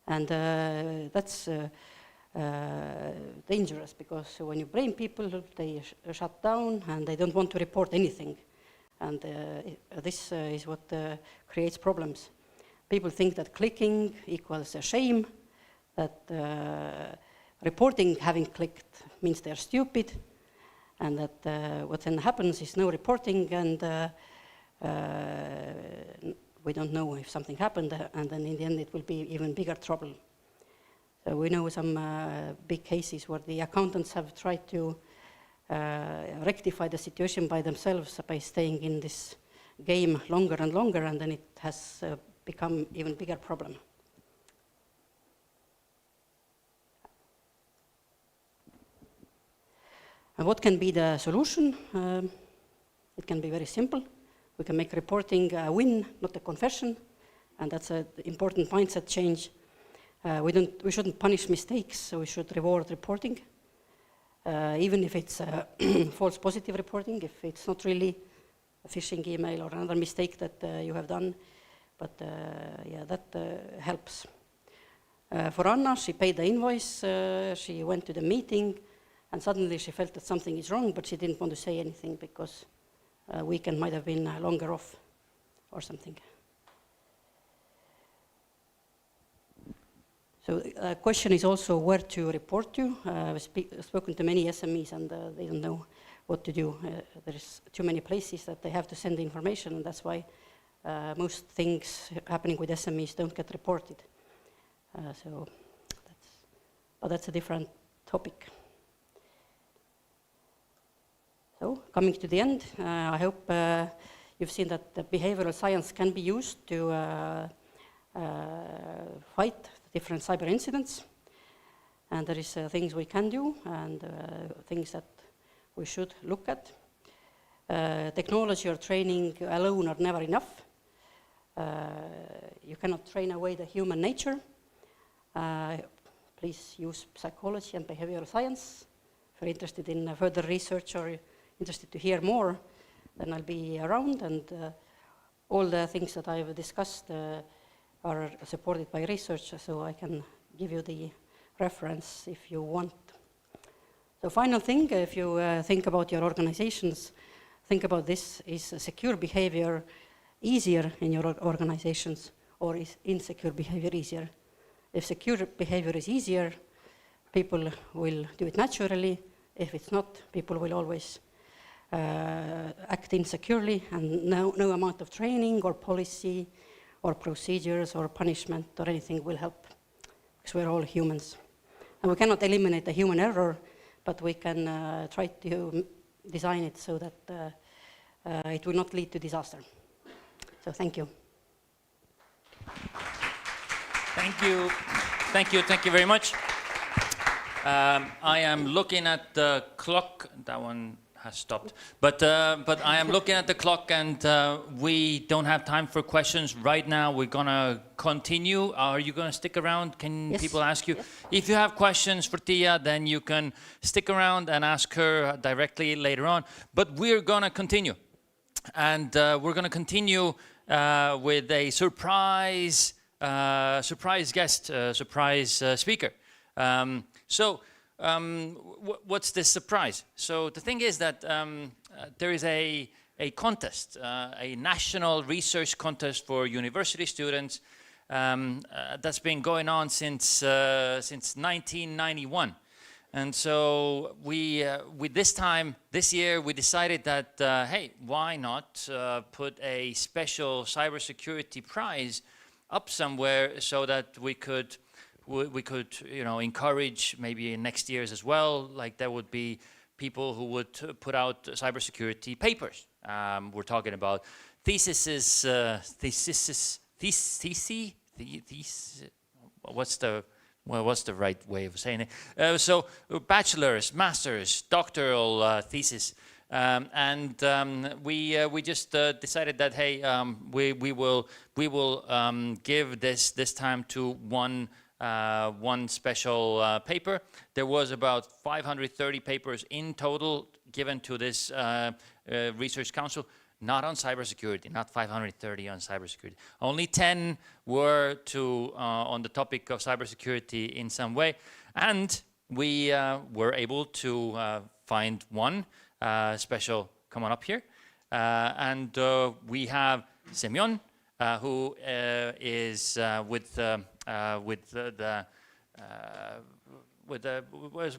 And that's dangerous, because when you blame people, they shut down and they don't want to report anything. And this is what creates problems. People think that clicking equals a shame, that reporting having clicked means they're stupid, and that what then happens is no reporting, and we don't know if something happened, and then in the end it will be even bigger trouble. So we know some big cases where the accountants have tried to rectify the situation by themselves by staying in this game longer and longer, and then it has become even bigger problem. And what can be the solution? It can be very simple. We can make reporting a win, not a confession, and that's an important mindset change. We shouldn't punish mistakes, so we should reward reporting, even if it's false positive reporting, if it's not really a phishing email or another mistake that you have done. But yeah, that helps. For Anna, she paid the invoice, she went to the meeting, and suddenly she felt that something is wrong, but she didn't want to say anything because a weekend might have been longer off or something. So the question is also where to report to. I've spoken to many SMEs, and they don't know what to do. There's too many places that they have to send the information, and that's why most things happening with SMEs don't get reported. But that's a different topic. So coming to the end, I hope you've seen that the behavioral science can be used to fight different cyber incidents. And there is things we can do and things that we should look at. Technology or training alone are never enough. You cannot train away the human nature. Please use psychology and behavioral science. If you're interested in further research or interested to hear more, then I'll be around, and all the things that I've discussed are supported by research, so I can give you the reference if you want. The final thing, if you think about your organizations, think about this: is secure behavior easier in your organizations, or is insecure behavior easier? If secure behavior is easier, people will do it naturally. If it's not, people will always act insecurely, and no amount of training or policy or procedures or punishment or anything will help, because we're all humans. And we cannot eliminate the human error, but we can try to design it so that it will not lead to disaster. So thank you. Thank you very much. I am looking at the clock. That one has stopped. But I am looking at the clock, and we don't have time for questions right now. We're gonna continue. Are you gonna stick around? Can people ask you? Yes. If you have questions for Tiia, then you can stick around and ask her directly later on. But we're gonna continue. And we're gonna continue with a surprise guest, surprise speaker. What's this surprise? So the thing is that there is a contest, a national research contest for university students that's been going on since 1991. And so this year, we decided that, hey, why not put a special cybersecurity prize up somewhere so that we could encourage maybe in next year's as well, like there would be people who would put out cybersecurity papers. We're talking about theses, what's the right way of saying it? So bachelor's, master's, doctoral thesis. We just decided that, hey, we will give this time to one special paper. There was about 530 papers in total given to this research council, not on cybersecurity, not 530 on cybersecurity. Only 10 were on the topic of cybersecurity in some way, and we were able to find one special. Come on up here, and we have Semyon, who is with the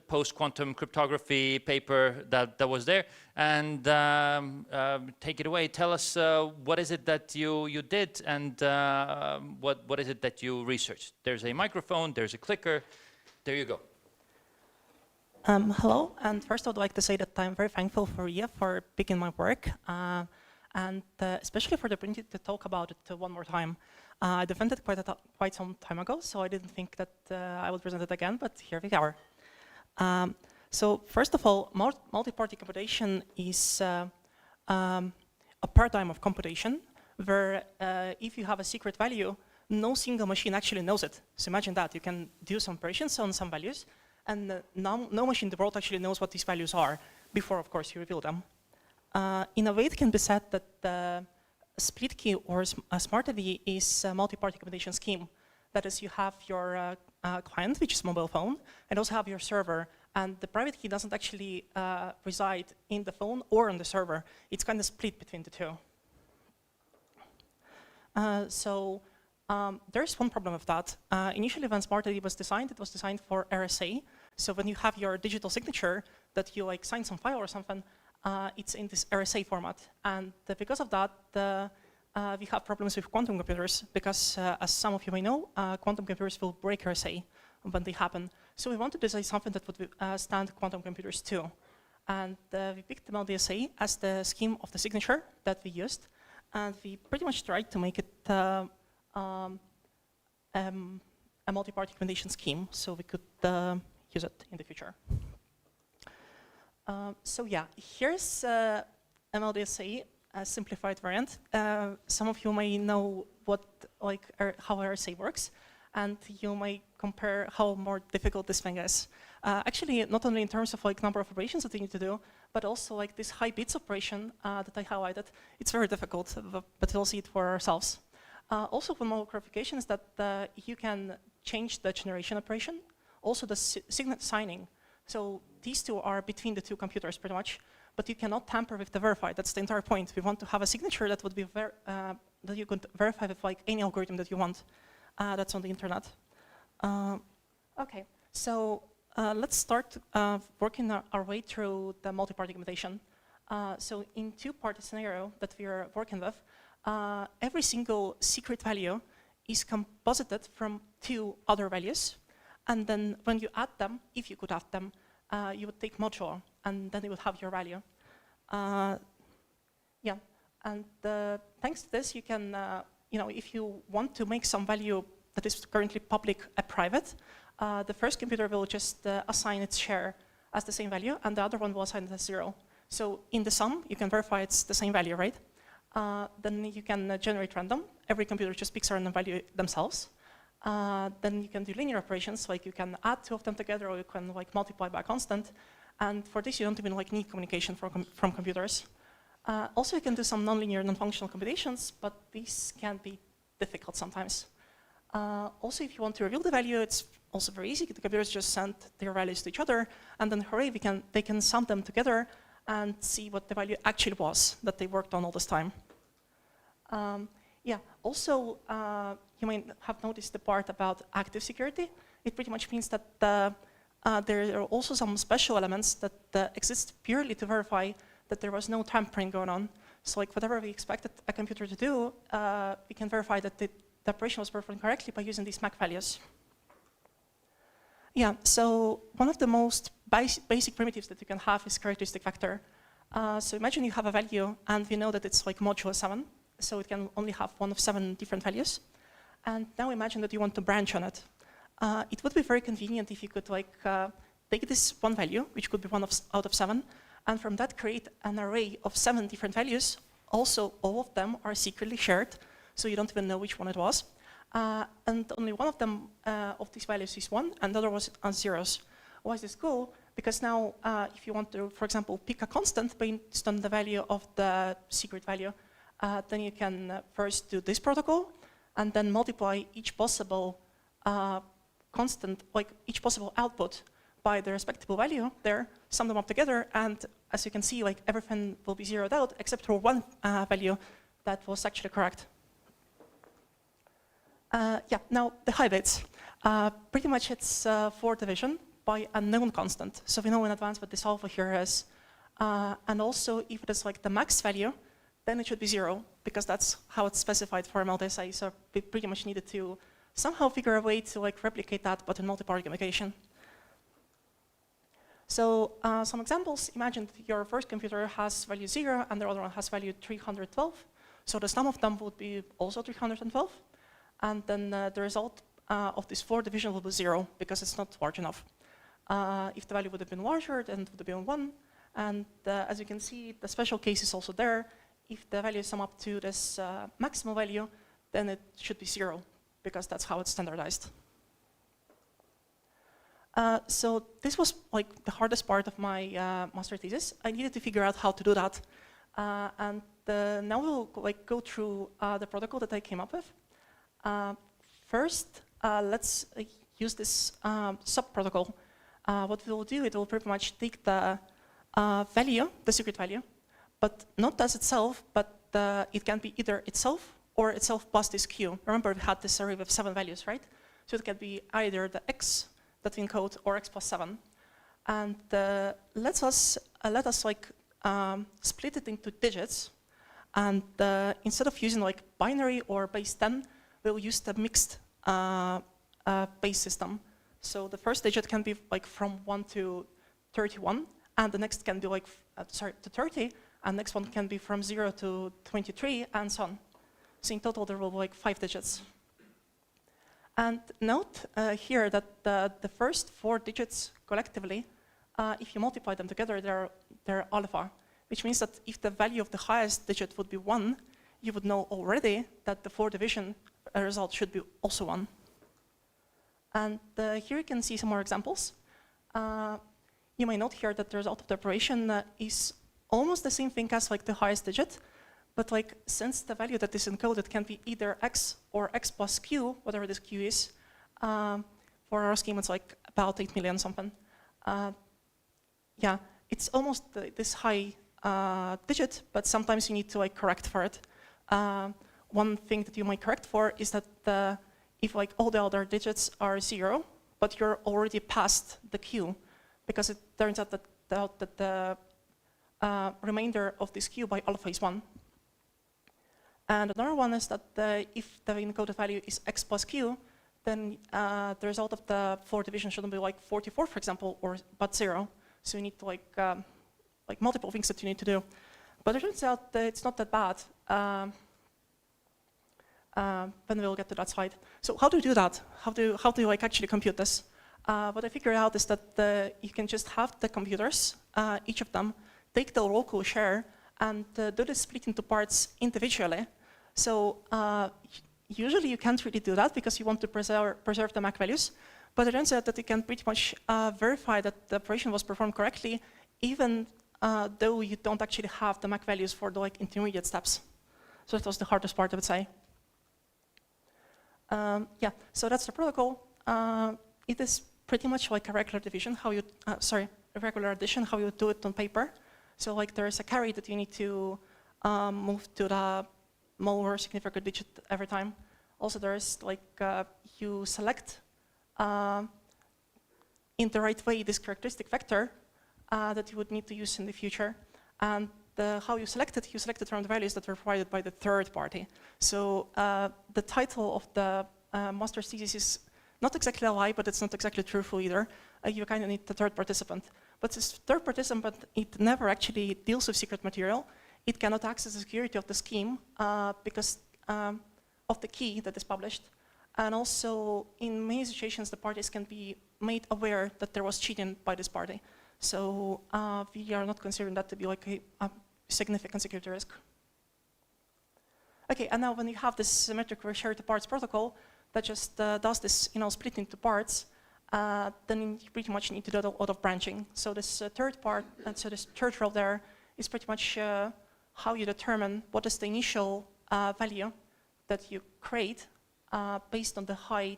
post-quantum cryptography paper that was there. And take it away. Tell us what is it that you did, and what is it that you researched? There's a microphone, there's a clicker. There you go. Hello, and first I would like to say that I'm very thankful for RIA for picking my work, and especially for the opportunity to talk about it one more time. I defended quite some time ago, so I didn't think that I would present it again, but here we are. So first of all, multi-party computation is a paradigm of computation where if you have a secret value, no single machine actually knows it. So imagine that. You can do some operations on some values, and no machine in the world actually knows what these values are before, of course, you reveal them. In a way, it can be said that the split key or smart ID is a multi-party computation scheme. That is, you have your client, which is a mobile phone, and also have your server. And the private key doesn't actually reside in the phone or on the server. It's kind of split between the two. There's one problem with that. Initially, when Smart ID was designed, it was designed for RSA. So when you have your digital signature that you like sign some file or something, it's in this RSA format. And because of that, we have problems with quantum computers because, as some of you may know, quantum computers will break RSA when they happen. So we wanted to design something that would stand quantum computers too. And we picked the ML-DSA as the scheme of the signature that we used. And we pretty much tried to make it a multi-party computation scheme so we could use it in the future. So yeah, here's ML-DSA, a simplified variant. Some of you may know how RSA works, and you may compare how more difficult this thing is. Actually, not only in terms of number of operations that you need to do, but also this high bits operation that I highlighted. It's very difficult, but we'll see it for ourselves. Also, one more clarification is that you can change the generation operation, also the signet signing. So these two are between the two computers pretty much, but you cannot tamper with the verify. That's the entire point. We want to have a signature that would be that you could verify with any algorithm that you want. That's on the internet. Okay, so let's start working our way through the multi-party gamification. So in two-party scenario that we are working with, every single secret value is composited from two other values. And then when you add them, if you could add them, you would take modulo, and then you would have your value. Yeah, and thanks to this, you can, if you want to make some value that is currently public a private, the first computer will just assign its share as the same value, and the other one will assign it as 0. So in the sum, you can verify it's the same value, right? Then you can generate random. Every computer just picks a random value themselves. Then you can do linear operations, like you can add two of them together, or you can multiply by a constant. And for this, you don't even need communication from computers. Also, you can do some nonlinear, non-functional computations, but these can be difficult sometimes. Also, if you want to reveal the value, it's also very easy. The computers just send their values to each other, and then hooray, they can sum them together and see what the value actually was that they worked on all this time. Yeah, also, you may have noticed the part about active security. It pretty much means that there are also some special elements that exist purely to verify that there was no tampering going on. So whatever we expected a computer to do, we can verify that the operation was performed correctly by using these MAC values. Yeah, so one of the most basic primitives that you can have is characteristic vector. So imagine you have a value, and we know that it's modulo 7, so it can only have one of 7 different values. And now imagine that you want to branch on it. It would be very convenient if you could take this one value, which could be one out of 7, and from that create an array of 7 different values. Also, all of them are secretly shared, so you don't even know which one it was. And only one of them of these values is 1, and the other was on zeros. Why is this cool? Because now, if you want to, for example, pick a constant based on the value of the secret value, then you can first do this protocol, and then multiply each possible constant, each possible output by the respectable value there, sum them up together, and as you can see, everything will be zeroed out except for one value that was actually correct. Yeah, now the high bits. Pretty much it's for division by a known constant. So we know in advance what this alpha here is. And also, if it is the max value, then it should be 0, because that's how it's specified for ML-DSA. So we pretty much needed to somehow figure a way to replicate that, but in multi-party gamification. So some examples. Imagine that your first computer has value 0, and the other one has value 312. So the sum of them would be also 312. And then the result of this 4 division will be 0, because it's not large enough. If the value would have been larger, then it would have been 1. And as you can see, the special case is also there. If the values sum up to this maximal value, then it should be 0, because that's how it's standardized. So this was the hardest part of my master thesis. I needed to figure out how to do that. And now we'll go through the protocol that I came up with. First, let's use this sub-protocol. What we will do, it will pretty much take the value, the secret value, but not as itself, but it can be either itself or itself plus this q. Remember, we had this array with 7 values, right? So it can be either the x that we encode or x plus 7. And let us split it into digits. And instead of using binary or base 10, we'll use the mixed base system. So the first digit can be from 1 to 31, and the next can be to 30, and next one can be from 0 to 23, and so on. So in total, there will be 5 digits. And note here that the first 4 digits collectively, if you multiply them together, they're alpha, which means that if the value of the highest digit would be 1, you would know already that the 4 division result should be also 1. And here you can see some more examples. You may note here that the result of the operation is almost the same thing as like the highest digit, but like since the value that is encoded can be either x or x plus q, whatever this q is, for our scheme it's like about 8 million something. Yeah, it's almost this high digit, but sometimes you need to like correct for it. One thing that you might correct for is that if like all the other digits are 0, but you're already past the q, because it turns out that the remainder of this q by alpha is 1. And another one is that if the encoded value is x plus q, then the result of the 4 division shouldn't be like 44, for example, but 0. So you need to like multiple things that you need to do. But it turns out that it's not that bad. Then we'll get to that slide. So how do you do that? How do you like actually compute this? What I figured out is that you can just have the computers, each of them, take the local share and do the split into parts individually. So usually you can't really do that because you want to preserve the MAC values. But it turns out that you can pretty much verify that the operation was performed correctly, even though you don't actually have the MAC values for the like intermediate steps. So that was the hardest part, I would say. Yeah, so that's the protocol. It is pretty much like a regular division, a regular addition, how you do it on paper. So like there is a carry that you need to move to the more significant digit every time. Also there is like, you select in the right way this characteristic vector that you would need to use in the future. And how you select it from the values that were provided by the third party. So the title of the master's thesis is not exactly a lie, but it's not exactly truthful either. You kind of need the third participant. But this third participant, it never actually deals with secret material. It cannot access the security of the scheme because of the key that is published. And also, in many situations, the parties can be made aware that there was cheating by this party. So we are not considering that to be like a significant security risk. Okay, and now when you have this symmetric shared parts protocol that just does this, split into parts, then you pretty much need to do a lot of branching. So this third part, and so this third row there is pretty much how you determine what is the initial value that you create based on the high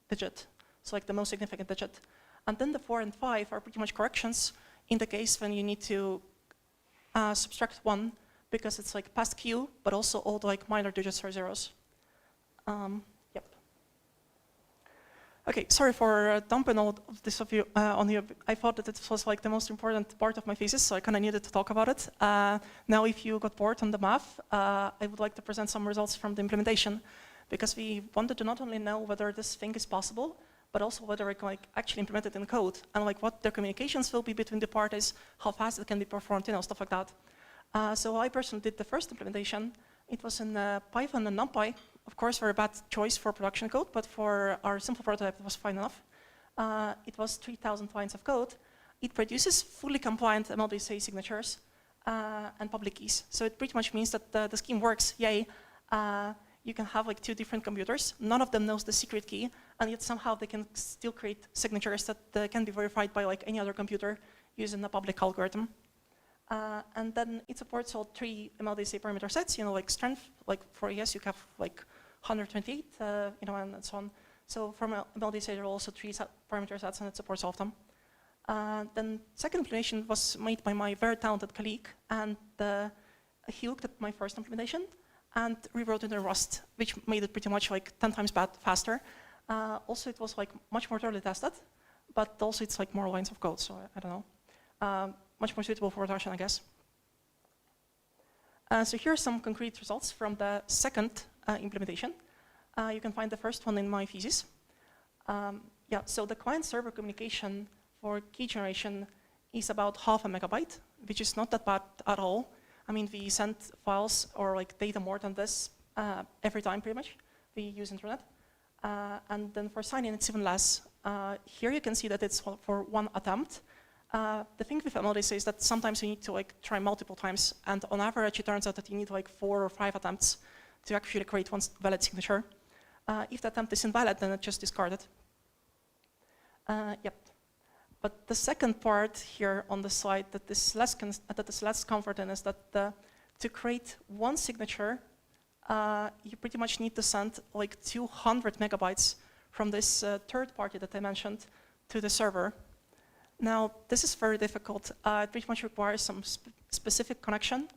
digit, so like the most significant digit. And then the 4 and 5 are pretty much corrections in the case when you need to subtract 1 because it's like past q, but also all the like minor digits are zeros. Yep. Okay, sorry for dumping all of this on you. I thought that it was like the most important part of my thesis, so I kind of needed to talk about it. Now, if you got bored on the math, I would like to present some results from the implementation, because we wanted to not only know whether this thing is possible, but also whether it can like actually implement it in code, and like what the communications will be between the parties, how fast it can be performed, stuff like that. So I personally did the first implementation. It was in Python and NumPy. Of course, very bad choice for production code, but for our simple prototype, it was fine enough. It was 3,000 lines of code. It produces fully compliant ML-DSA signatures and public keys. So it pretty much means that the scheme works, yay. You can have like 2 different computers. None of them knows the secret key, and yet somehow they can still create signatures that can be verified by like any other computer using a public algorithm. And then it supports all 3 ML-DSA parameter sets, like strength, like for ES you have like 128, and so on. So from ML-DSA there are also 3 parameter sets, and it supports all of them. Then second implementation was made by my very talented colleague, and he looked at my first implementation and rewrote it in Rust, which made it pretty much like 10 times faster. Also, it was like much more thoroughly tested, but also it's like more lines of code, so I don't know. Much more suitable for production, I guess. So here are some concrete results from the second implementation. You can find the first one in my thesis. Yeah, so the client-server communication for key generation is about 0.5 MB, which is not that bad at all. I mean, we send files or like data more than this every time, pretty much. We use internet. And then for sign-in, it's even less. Here you can see that it's for 1 attempt. The thing with ML-DSA is that sometimes you need to like try multiple times, and on average it turns out that you need like 4 or 5 attempts to actually create one valid signature. If the attempt is invalid, then it's just discarded. Yep. But the second part here on the slide that is less comforting is that to create one signature, you pretty much need to send like 200 megabytes from this third party that I mentioned to the server. Now, this is very difficult. It pretty much requires some specific connection.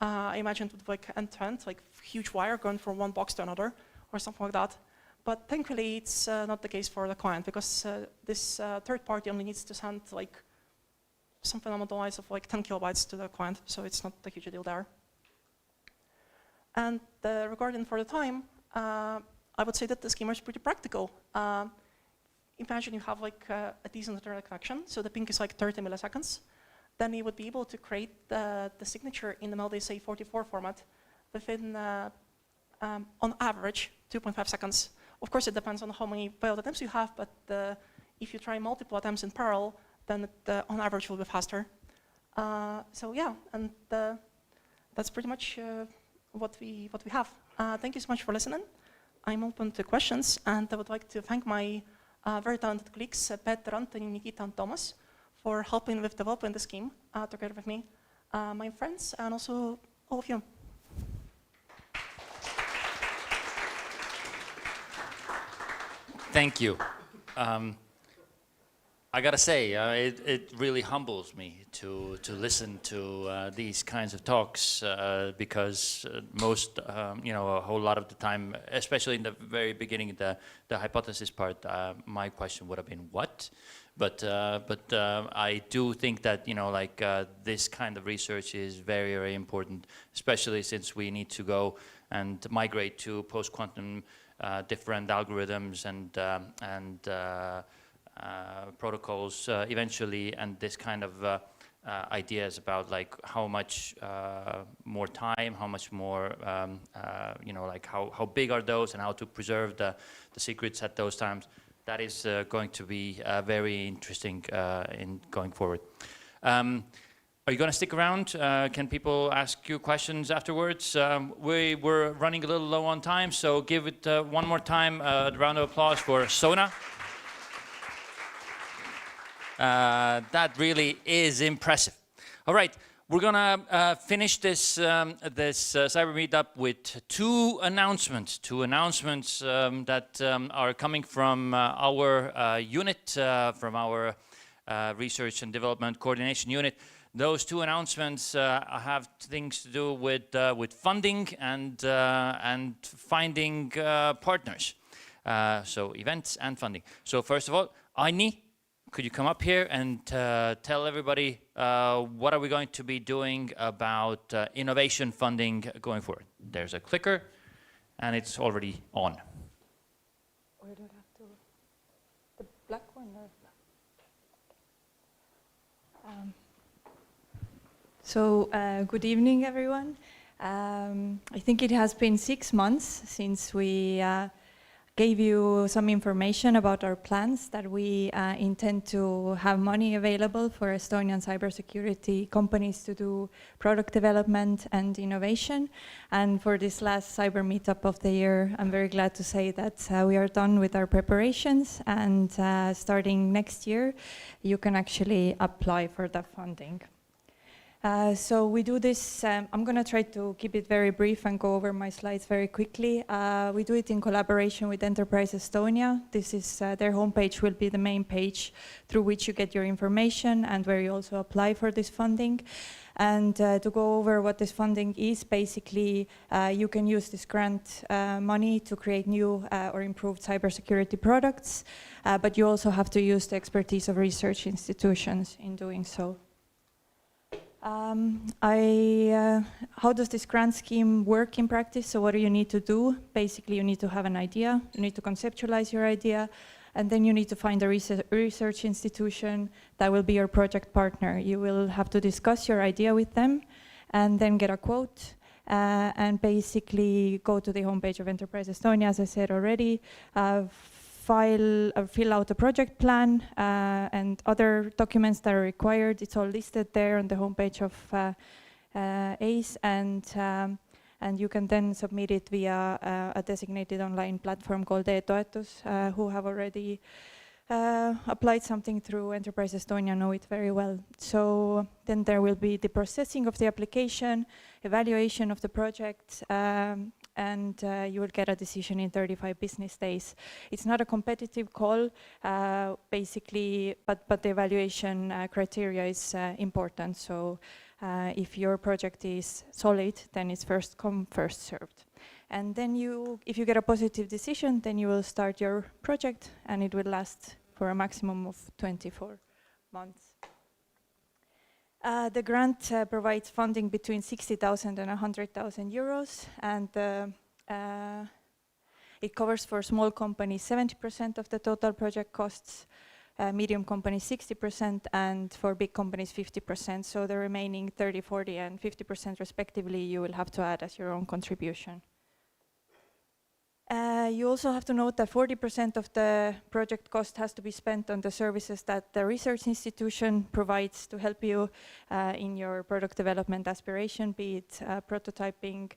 I imagined with like end-to-end, like huge wire going from one box to another or something like that. But thankfully, it's not the case for the client because this third party only needs to send like something along the lines of like 10 kilobytes to the client, so it's not a huge deal there. And regarding for the time, I would say that the schema is pretty practical. Imagine you have like a decent internet connection, so the ping is like 30 milliseconds. Then you would be able to create the signature in the ML-DSA 44 format within, on average, 2.5 seconds. Of course, it depends on how many failed attempts you have, but if you try multiple attempts in parallel, then it, on average will be faster. So yeah, and that's pretty much what we have. Thank you so much for listening. I'm open to questions, and I would like to thank my very talented colleagues, Peter, Anthony, Nikita, and Thomas, for helping with developing the scheme together with me, my friends, and also all of you. Thank you. I gotta say, it really humbles me to listen to these kinds of talks because most, a whole lot of the time, especially in the very beginning, the hypothesis part, my question would have been what? But I do think that this kind of research is very, very important, especially since we need to go and migrate to post-quantum different algorithms and protocols eventually, and this kind of ideas about like how much more time, how much more, how big are those and how to preserve the secrets at those times. That is going to be very interesting in going forward. Are you going to stick around? Can people ask you questions afterwards? We were running a little low on time, so give it one more time a round of applause for Sona. That really is impressive. All right, we're gonna finish this Cyber Meetup with two announcements that are coming from our unit, from our Research and Development Coordination Unit. Those two announcements have things to do with funding and finding partners. So events and funding. So first of all, Anni, could you come up here and tell everybody what are we going to be doing about innovation funding going forward? There's a clicker, and it's already on. Where do I have to? The black one or? Good evening, everyone. I think it has been 6 months since we gave you some information about our plans that we intend to have money available for Estonian cybersecurity companies to do product development and innovation. And for this last Cyber Meetup of the year, I'm very glad to say that we are done with our preparations, and starting next year, you can actually apply for the funding. So we do this, I'm going to try to keep it very brief and go over my slides very quickly. We do it in collaboration with Enterprise Estonia. This is their homepage will be the main page through which you get your information and where you also apply for this funding. And to go over what this funding is, basically you can use this grant money to create new or improved cybersecurity products, but you also have to use the expertise of research institutions in doing so. How does this grant scheme work in practice? So what do you need to do? Basically, you need to have an idea, you need to conceptualize your idea, and then you need to find a research institution that will be your project partner. You will have to discuss your idea with them and then get a quote and basically go to the homepage of Enterprise Estonia, as I said already, fill out a project plan and other documents that are required. It's all listed there on the homepage of ACE, and you can then submit it via a designated online platform called e-toetus, who have already applied something through Enterprise Estonia, know it very well. So then there will be the processing of the application, evaluation of the project, and you will get a decision in 35 business days. It's not a competitive call, basically, but the evaluation criteria is important. So if your project is solid, then it's first come, first served. And then if you get a positive decision, then you will start your project, and it will last for a maximum of 24 months. The grant provides funding between 60,000 and 100,000 euros, and it covers for small companies 70% of the total project costs, medium companies 60%, and for big companies 50%. So the remaining 30, 40, and 50% respectively, you will have to add as your own contribution. You also have to note that 40% of the project cost has to be spent on the services that the research institution provides to help you in your product development aspiration, be it prototyping,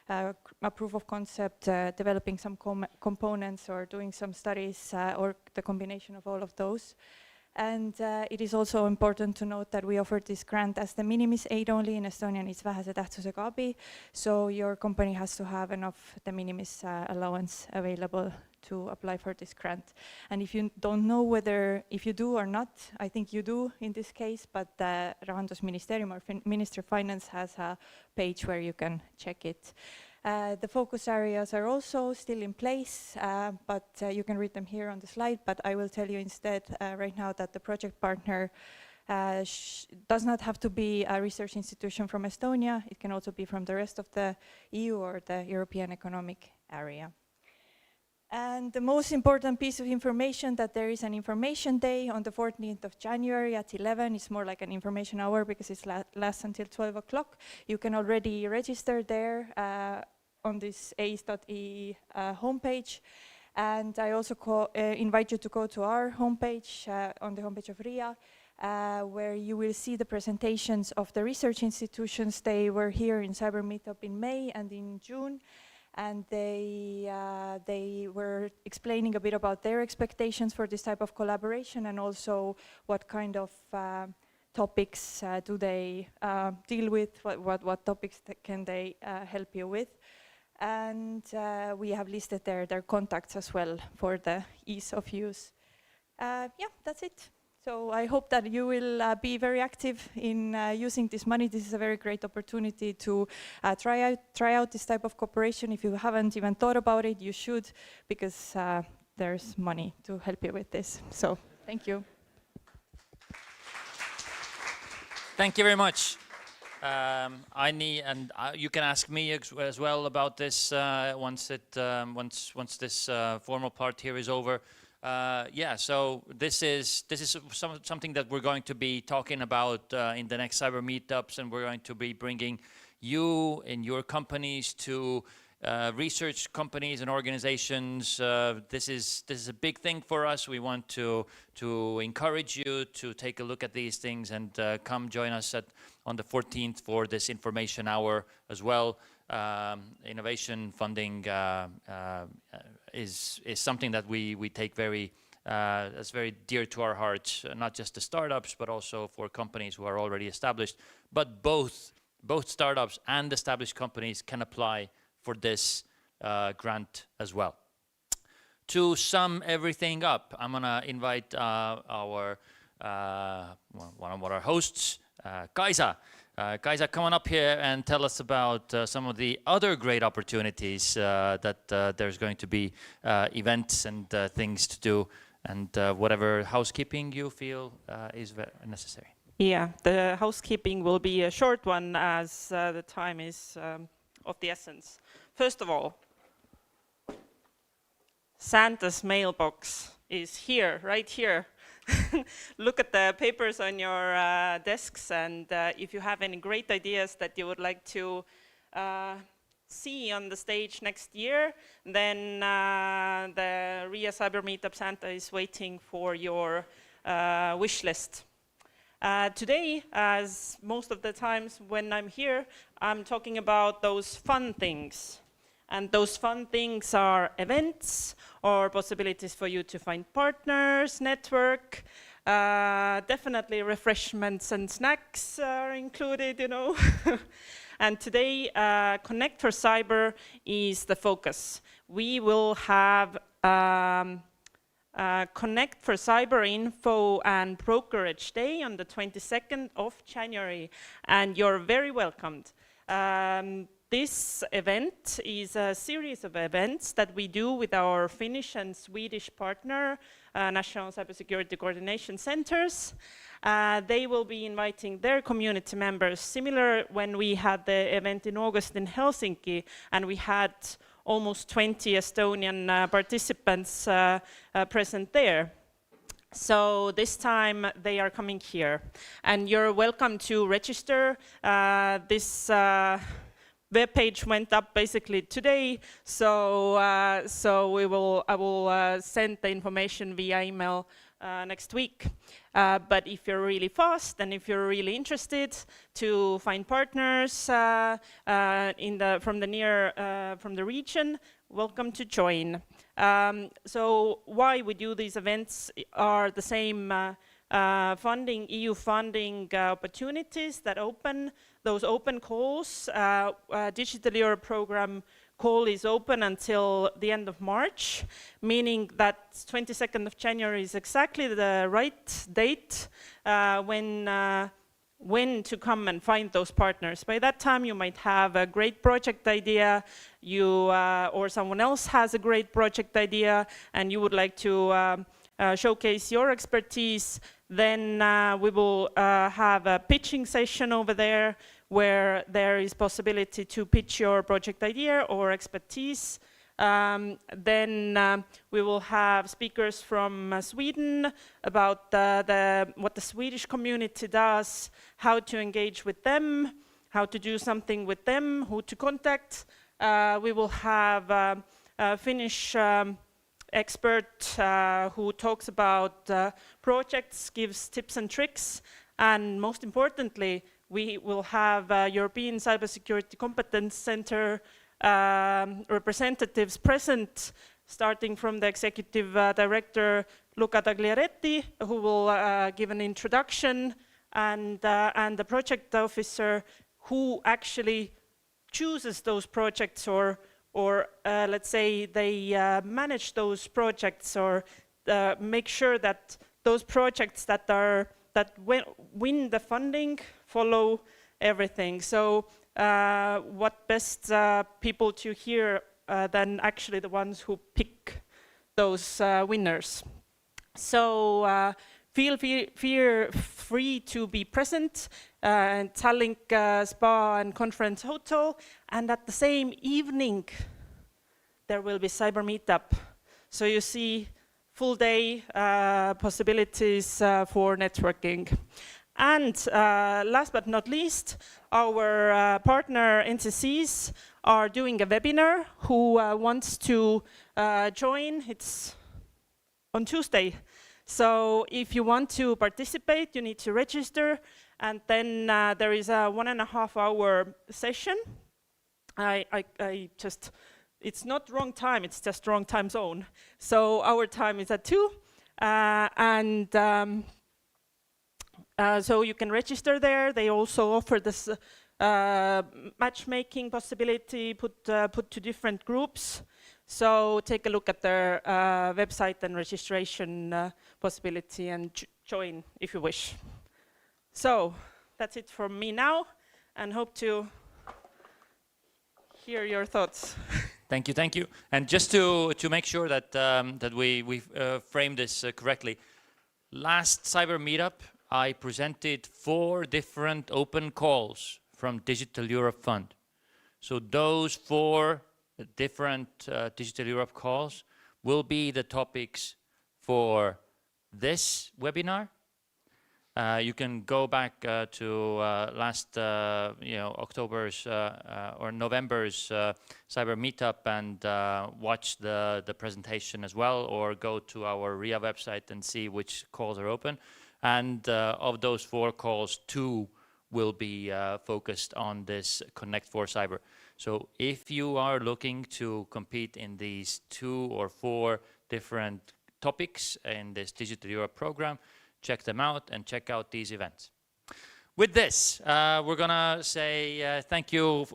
a proof of concept, developing some components, or doing some studies, or the combination of all of those. And it is also important to note that we offer this grant as de minimis aid only. In Estonian, it's vähese tähtsusega abi. So your company has to have enough de minimis allowance available to apply for this grant. And if you don't know whether if you do or not, I think you do in this case, but the Rahandusministeerium or Ministry of Finance has a page where you can check it. The focus areas are also still in place, but you can read them here on the slide, but I will tell you instead right now that the project partner does not have to be a research institution from Estonia. It can also be from the rest of the EU or the European Economic Area. And the most important piece of information, that there is an information day on the 14th of January at 11. It's more like an information hour because it lasts until 12 o'clock. You can already register there on this ace.ee homepage. And I also invite you to go to our homepage, on the homepage of RIA, where you will see the presentations of the research institutions. They were here in CyberMeetUp in May and in June. And they were explaining a bit about their expectations for this type of collaboration, and also what kind of topics do they deal with, what topics can they help you with. And we have listed there their contacts as well for the ease of use. Yeah, that's it. So I hope that you will be very active in using this money. This is a very great opportunity to try out this type of cooperation. If you haven't even thought about it, you should, because there's money to help you with this. So thank you. Thank you very much, Anni, and you can ask me as well about this once this formal part here is over. Yeah, so this is something that we're going to be talking about in the next Cyber Meetups, and we're going to be bringing you and your companies to research companies and organizations. This is a big thing for us. We want to encourage you to take a look at these things and come join us on the 14th for this information hour as well. Innovation funding is something that we take that's very dear to our hearts, not just the startups, but also for companies who are already established. But both startups and established companies can apply for this grant as well. To sum everything up, I'm gonna invite one of our hosts, Kaisa. Kaisa, come on up here and tell us about some of the other great opportunities that there's going to be events and things to do, and whatever housekeeping you feel is necessary. Yeah, the housekeeping will be a short one as the time is of the essence. First of all, Santa's mailbox is here, right here. Look at the papers on your desks, and if you have any great ideas that you would like to see on the stage next year, then the RIA CyberMeetUp Santa is waiting for your wish list. Today, as most of the times when I'm here, I'm talking about those fun things. And those fun things are events or possibilities for you to find partners, network. Definitely refreshments and snacks are included, you know. And today, Connect for Cyber is the focus. We will have Connect for Cyber Info and Brokerage Day on the 22nd of January, and you're very welcomed. This event is a series of events that we do with our Finnish and Swedish partner, National Cybersecurity Coordination Centers. They will be inviting their community members, similar when we had the event in August in Helsinki, and we had almost 20 Estonian participants present there. So this time they are coming here, and you're welcome to register. This web page went up basically today, so I will send the information via email next week. But if you're really fast and if you're really interested to find partners from the region, welcome to join. So why we do these events are the same EU funding opportunities that open, those open calls. Digital Europe program call is open until the end of March, meaning that 22nd of January is exactly the right date when to come and find those partners. By that time, you might have a great project idea, or someone else has a great project idea, and you would like to showcase your expertise. Then we will have a pitching session over there where there is possibility to pitch your project idea or expertise. Then we will have speakers from Sweden about what the Swedish community does, how to engage with them, how to do something with them, who to contact. We will have a Finnish expert who talks about projects, gives tips and tricks, and most importantly, we will have European Cybersecurity Competence Centre representatives present, starting from the Executive Director Luca Tagliaretti, who will give an introduction, and the project officer who actually chooses those projects, or let's say they manage those projects, or make sure that those projects that win the funding follow everything. So what best people to hear than actually the ones who pick those winners. So feel free to be present in Tallink Spa and Conference Hotel, and at the same evening there will be Cyber Meetup. So you see full day possibilities for networking. And last but not least, our partner NCCs are doing a webinar. Who wants to join? It's on Tuesday. So if you want to participate, you need to register, and then there is a 1.5 hour session. It's not wrong time, it's just wrong time zone. So our time is at 2, so you can register there. They also offer this matchmaking possibility, put to different groups. So take a look at their website and registration possibility and join if you wish. So that's it from me now, and hope to hear your thoughts. Thank you, thank you. And just to make sure that that we frame this correctly, last Cyber Meetup I presented 4 different open calls from Digital Europe Fund. So those 4 different Digital Europe calls will be the topics for this webinar. You can go back to last October's or November's Cyber Meetup and watch the presentation as well, or go to our RIA website and see which calls are open. And of those 4 calls, 2 will be focused on this Connect for Cyber. So if you are looking to compete in these 2 or 4 different topics in this Digital Europe program, check them out and check out these events. With this, we're gonna say thank you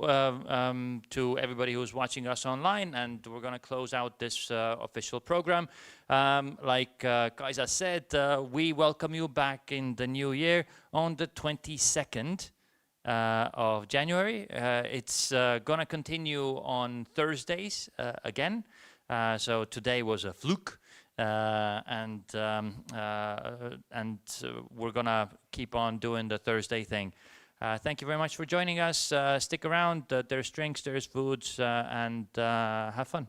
to everybody who's watching us online, and we're gonna close out this official program. Like Kaisa said, we welcome you back in the new year on the 22nd of January. It's gonna continue on Thursdays again. So today was a fluke. And we're gonna keep on doing the Thursday thing. Thank you very much for joining us. Stick around. There's drinks, there's foods, and have fun.